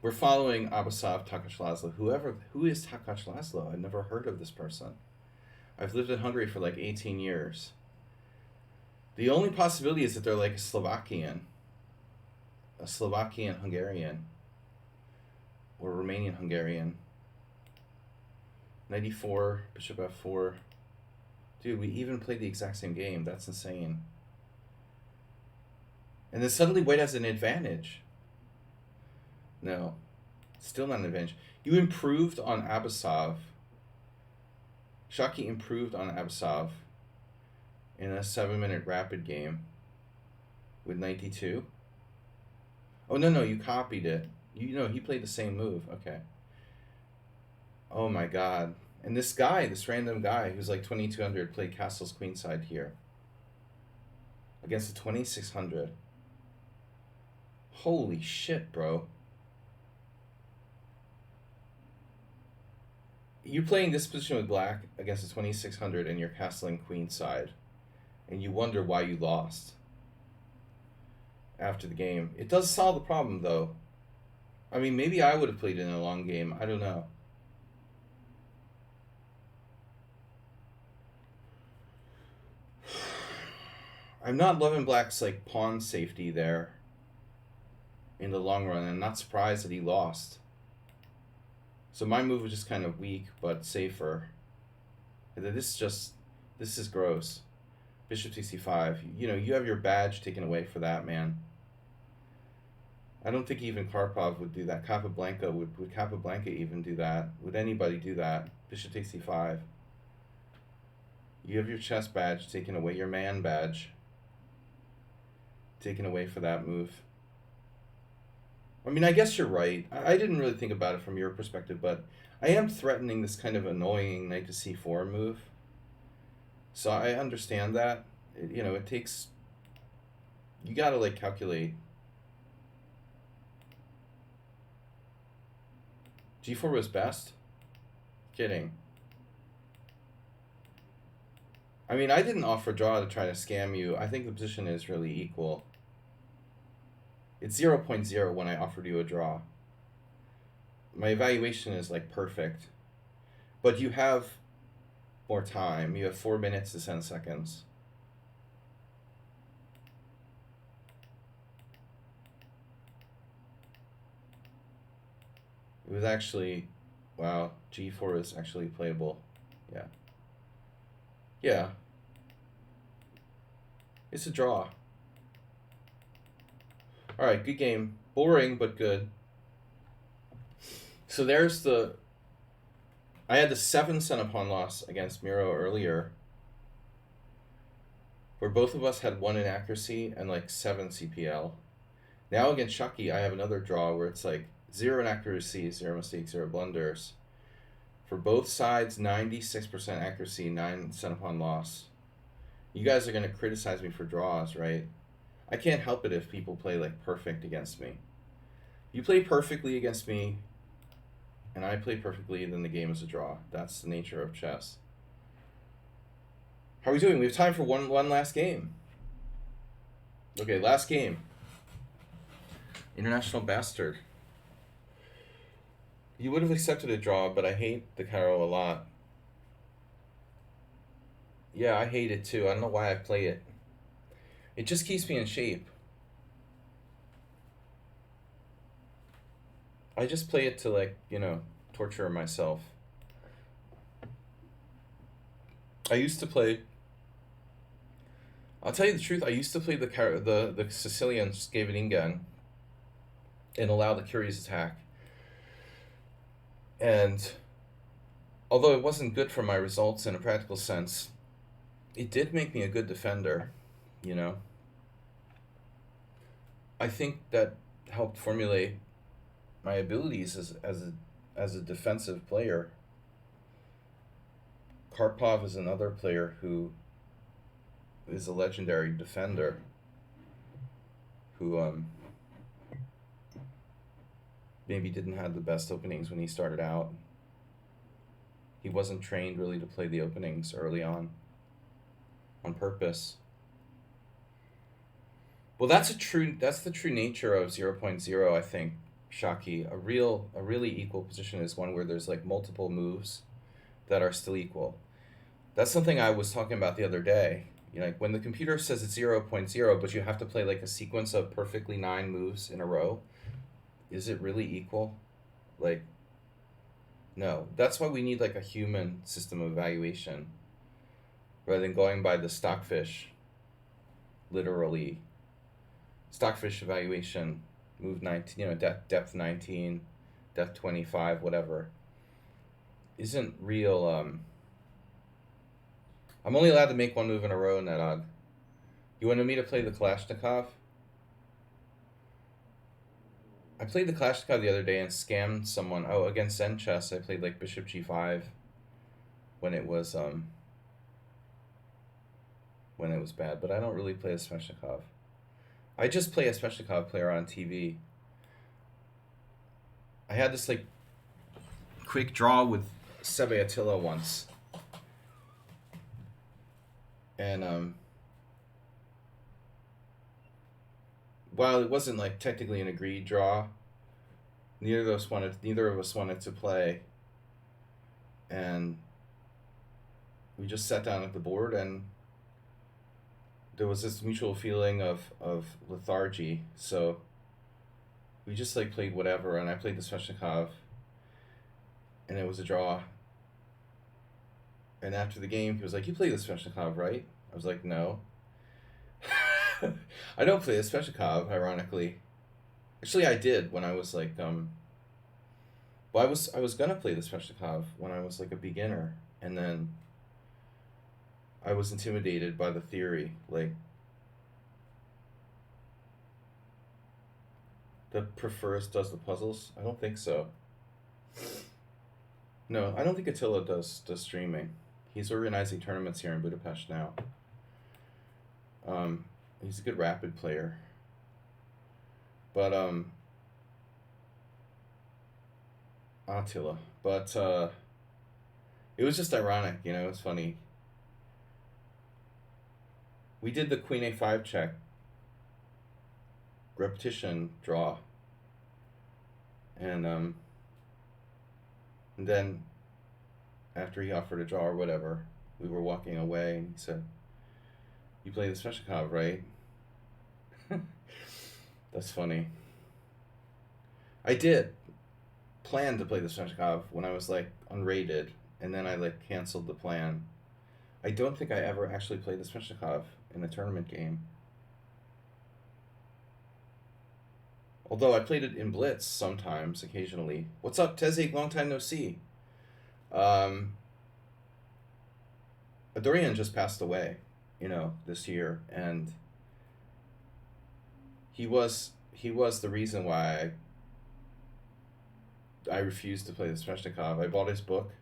[SPEAKER 1] we're following Abasov Takac Laszlo. Who is Takac Laszlo? I've never heard of this person. I've lived in Hungary for like 18 years. The only possibility is that they're like a Slovakian Hungarian, or Romanian Hungarian. 94, bishop f4. Dude, we even played the exact same game. That's insane. And then suddenly white has an advantage. No, still not an advantage. You improved on Abasov. Shaki improved on Abasov in a 7-minute rapid game with 92. Oh, no, you copied it. He played the same move. Okay. Oh my god. And this random guy who's like 2200 played castle's queenside here against the 2600. Holy shit, bro. You're playing this position with black against the 2600 and you're castling queenside. And you wonder why you lost after the game. It does solve the problem, though. I mean, maybe I would have played in a long game. I don't know. I'm not loving black's like pawn safety there in the long run. I'm not surprised that he lost. So my move was just kind of weak, but safer. And then this is gross. Bishop c5. You have your badge taken away for that, man. I don't think even Karpov would do that. Capablanca would Capablanca even do that? Would anybody do that? Bishop takes c5. You have your chess badge taken away, your man badge taken away for that move. I mean, I guess you're right. I didn't really think about it from your perspective, but I am threatening this kind of annoying knight to c4 move. So I understand that. It takes... You gotta, like, calculate. g4 was best? Kidding. I mean, I didn't offer draw to try to scam you. I think the position is really equal. It's 0.0 when I offered you a draw. My evaluation is like perfect. But you have more time. You have 4 minutes to 10 seconds. It was actually, wow, G4 is actually playable. Yeah. Yeah. It's a draw. Alright, good game. Boring, but good. So there's the... I had the 7 center pawn loss against Miro earlier, where both of us had 1 inaccuracy and like 7 CPL. Now against Sladgie, I have another draw where it's like 0 inaccuracy, 0 mistakes, 0 blunders. For both sides, 96% accuracy, 9 center pawn loss. You guys are going to criticize me for draws, right? I can't help it if people play like perfect against me. You play perfectly against me, and I play perfectly, then the game is a draw. That's the nature of chess. How are we doing? We have time for one last game. Okay, last game. International Bastard. You would have accepted a draw, but I hate the Caro a lot. Yeah, I hate it too. I don't know why I play it. It just keeps me in shape. I just play it to, like, you know, torture myself. I used to play... I'll tell you the truth, I used to play the Sicilian Scaveningen and allow the curious attack. And although it wasn't good for my results in a practical sense, it did make me a good defender, you know. I think that helped formulate my abilities as a defensive player. Karpov is another player who is a legendary defender who maybe didn't have the best openings when he started out. He wasn't trained really to play the openings early on purpose. Well, that's the true nature of 0.0, I think, Shaki. A really equal position is one where there's like multiple moves that are still equal. That's something I was talking about the other day. You know, like when the computer says it's 0.0, but you have to play like a sequence of perfectly 9 moves in a row, is it really equal? Like, no. That's why we need like a human system of evaluation rather than going by the stockfish, literally. Stockfish evaluation, move 19, you know, depth 19, depth 25, whatever, isn't real. I'm only allowed to make 1 move in a row in that odd. You wanted me to play the Kalashnikov? I played the Kalashnikov the other day and scammed someone. Oh, against Zen chess, I played like Bishop G5 when it was bad, but I don't really play a Sveshnikov. I just play a Sveshnikov player on TV. I had this like quick draw with Seve Attila once. And while it wasn't like technically an agreed draw, neither of us wanted to play, and we just sat down at the board, and there was this mutual feeling of lethargy, so we just like played whatever, and I played the Sveshnikov, and it was a draw. And after the game, he was like, "You play the Sveshnikov, right?" I was like, "No." I don't play the Sveshnikov, ironically. Actually, I did when I was like, well, I was gonna play the Sveshnikov when I was like a beginner, and then I was intimidated by the theory, like the prefers does the puzzles. I don't think so. No, I don't think Attila does streaming. He's organizing tournaments here in Budapest now. He's a good rapid player. But Attila. But it was just ironic, you know, it was funny.
[SPEAKER 2] we did the queen a5 check repetition draw, and then after he offered a draw or whatever, we were walking away, and he said, "You play the Sveshnikov, right?" That's funny. I did plan to play the Sveshnikov when I was like unrated, and then I like canceled the plan. I don't think I ever actually played the Sveshnikov in a tournament game. Although I played it in Blitz sometimes, occasionally. What's up, Tezig? Long time no see. Dorian just passed away, this year, and he was the reason why I refused to play the Sveshnikov. I bought his book.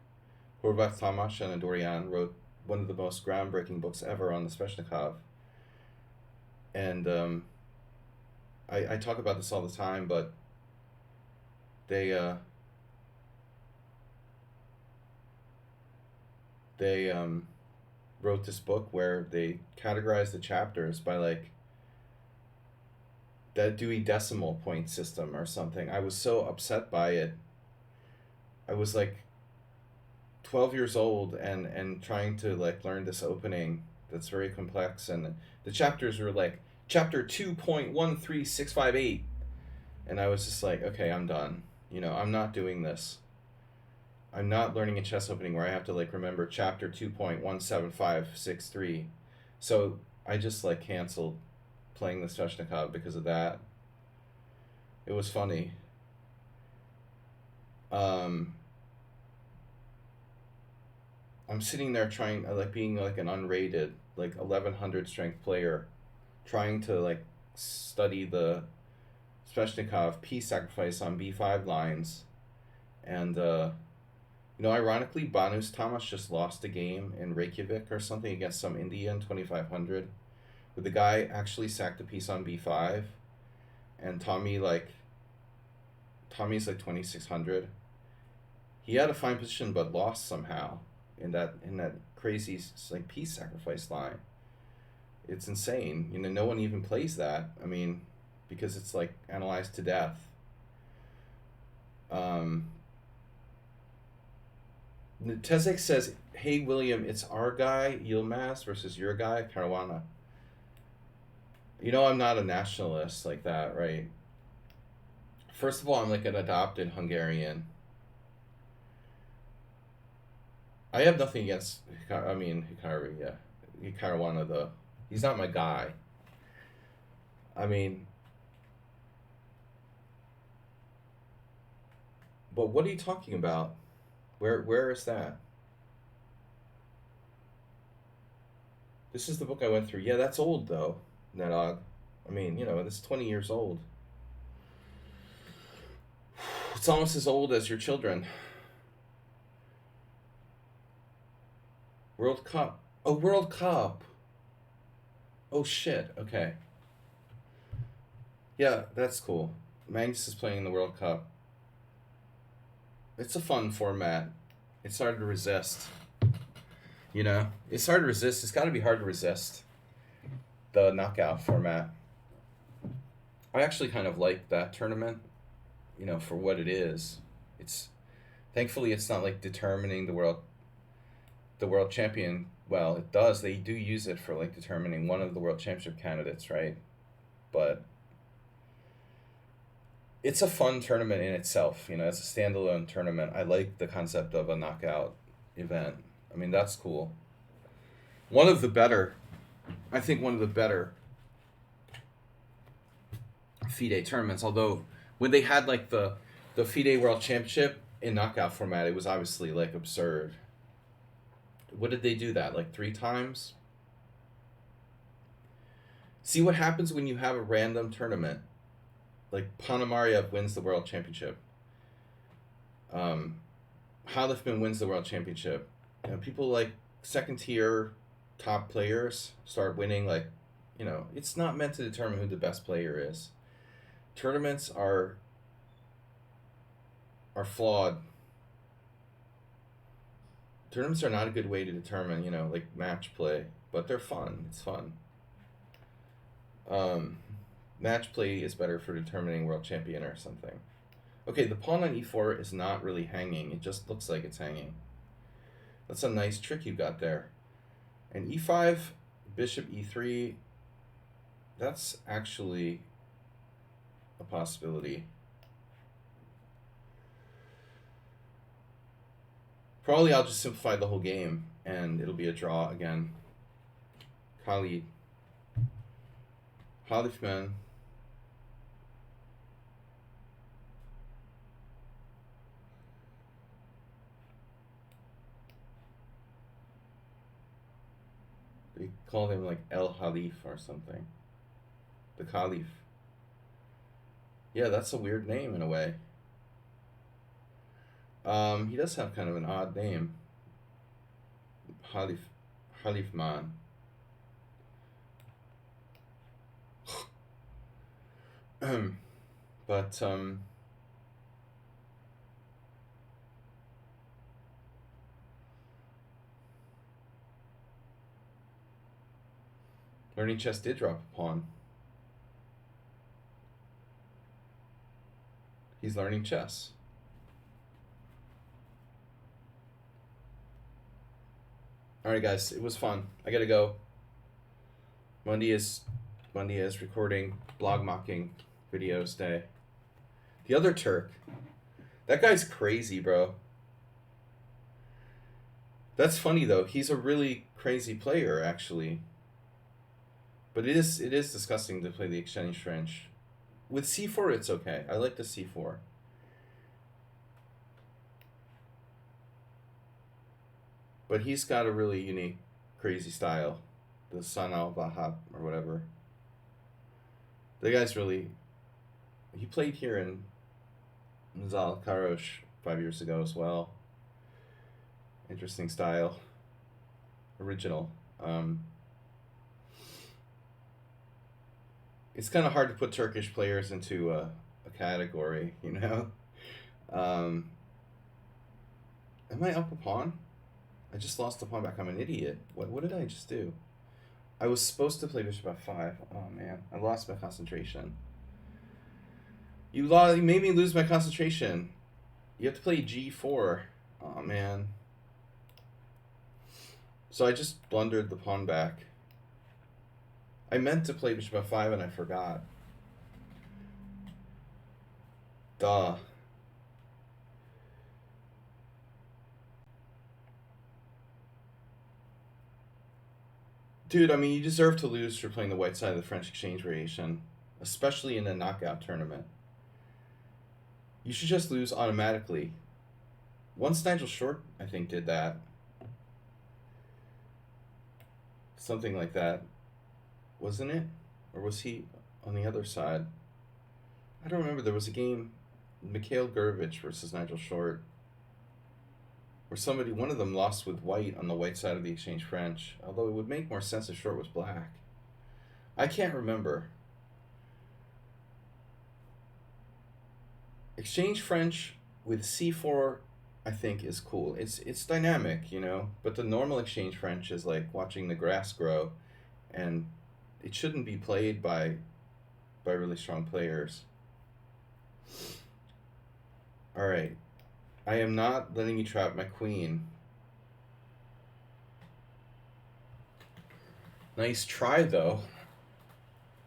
[SPEAKER 2] Horvath Tomasz and Dorian wrote one of the most groundbreaking books ever on the Sveshnikov. And I talk about this all the time, but they wrote this book where they categorized the chapters by like that Dewey Decimal Point system or something. I was so upset by it. I was like 12 years old and trying to like learn this opening that's very complex, and the chapters were like chapter 2.13658, and I was just like, okay, I'm done. I'm not doing this. I'm not learning a chess opening where I have to like remember chapter 2.17563. So I just like canceled playing the Sveshnikov because of that. It was funny. I'm sitting there trying, like being like an unrated, like 1100 strength player, trying to like study the Sveshnikov piece sacrifice on b5 lines, and ironically, Banus Tomasz just lost a game in Reykjavik or something against some Indian 2500, where the guy actually sacked a piece on b5, and Tommy's like 2600. He had a fine position but lost somehow in that crazy like piece sacrifice line. It's insane. No one even plays that. I mean, because it's like analyzed to death. Tezek says, "Hey William, it's our guy Yilmaz versus your guy Caruana." I'm not a nationalist like that, right? First of all, I'm like an adopted Hungarian. I have nothing against Hikari, yeah. Caruana, though. He's not my guy. I mean, but what are you talking about? Where is that? This is the book I went through. Yeah, that's old though, Nedog. I mean, this is 20 years old. It's almost as old as your children. World Cup. Oh, World Cup. Oh shit. Okay. Yeah, that's cool. Magnus is playing in the World Cup. It's a fun format. It's hard to resist. It's hard to resist. It's got to be hard to resist the knockout format. I actually kind of like that tournament, for what it is. Thankfully it's not like determining the world champion. Well, it does. They do use it for like determining one of the world championship candidates, right? But it's a fun tournament in itself. It's a standalone tournament. I like the concept of a knockout event. I mean, that's cool. One of the better FIDE tournaments, although when they had like the FIDE World Championship in knockout format, it was obviously like absurd. What did they do that? Like 3 times? See what happens when you have a random tournament. Like Ponomarev wins the World Championship. Halifman wins the World Championship. People like second tier top players start winning. Like, it's not meant to determine who the best player is. Tournaments are flawed. Tournaments are not a good way to determine, like match play, but they're fun. It's fun. Match play is better for determining world champion or something. Okay, the pawn on e4 is not really hanging. It just looks like it's hanging. That's a nice trick you got there. And e5, bishop e3, that's actually a possibility. Probably I'll just simplify the whole game and it'll be a draw again. Khalid. Halifman. They call him like El Halif or something. The Caliph. Yeah, that's a weird name in a way. He does have kind of an odd name. Halifman. But learning chess did drop a pawn. He's learning chess. Alright guys, it was fun. I gotta go. Monday is recording blog mocking videos day. The other Turk. That guy's crazy, bro. That's funny though. He's a really crazy player actually. But it is disgusting to play the exchange French. With c4 it's okay. I like the c4. But he's got a really unique, crazy style. The San al-Wahhab or whatever. The guy's really... He played here in Zal Karosh 5 years ago as well. Interesting style. Original. It's kind of hard to put Turkish players into a category, you know? Am I up a pawn? I just lost the pawn back. I'm an idiot. What did I just do? I was supposed to play bishop f5. Oh man, I lost my concentration. You made me lose my concentration. You have to play g4. Oh man. So I just blundered the pawn back. I meant to play bishop f5 and I forgot. Duh. Dude, I mean, you deserve to lose for playing the white side of the French exchange variation, especially in a knockout tournament. You should just lose automatically. Once Nigel Short, I think, did that. Something like that. Wasn't it? Or was he on the other side? I don't remember. There was a game, Mikhail Gurevich versus Nigel Short, where one of them lost with white on the white side of the exchange French, although it would make more sense if Short was black. I can't remember. Exchange French with c4, I think, is cool. It's dynamic, you know, but the normal exchange French is like watching the grass grow, and it shouldn't be played by really strong players. All right. I am not letting you trap my queen. Nice try, though,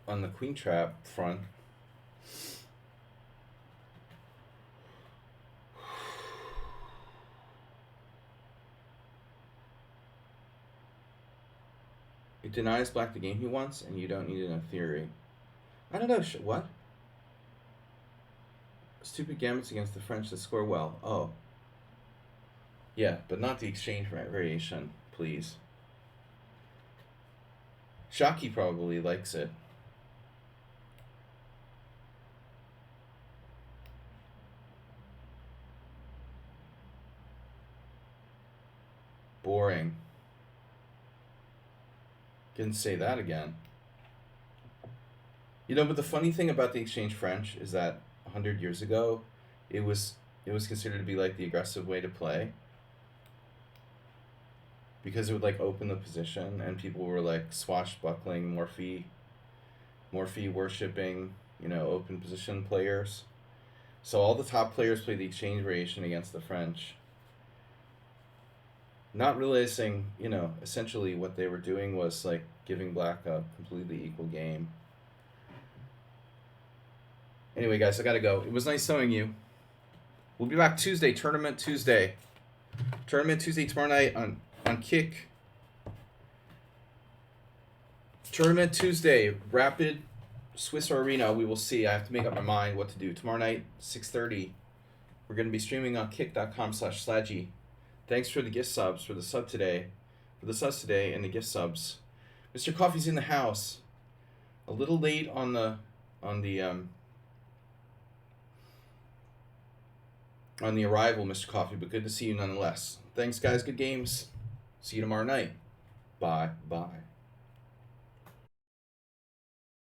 [SPEAKER 2] on the queen trap front. It denies black the game he wants, and you don't need it in theory. I don't know, what? Stupid gambits against the French that score well. Oh. Yeah, but not the exchange variation, please. Shockey probably likes it. Boring. Can say that again. You know, but the funny thing about the exchange French is that 100 years ago, it was considered to be like the aggressive way to play, because it would like open the position and people were like swashbuckling Morphe worshipping, open position players. So all the top players play the exchange variation against the French. Not realizing, essentially what they were doing was like giving black a completely equal game. Anyway, guys, I gotta go. It was nice knowing you. We'll be back Tuesday, Tournament Tuesday. Tournament Tuesday tomorrow night on Kick. Tournament Tuesday, Rapid Swiss Arena. We will see. I have to make up my mind what to do. Tomorrow night, 6:30. We're going to be streaming on kick.com/Sladgie. Thanks for the gift subs, for the subs today, and the gift subs. Mr. Coffee's in the house. A little late on the arrival, Mr. Coffee, but good to see you nonetheless. Thanks, guys. Good games. See you tomorrow night. Bye.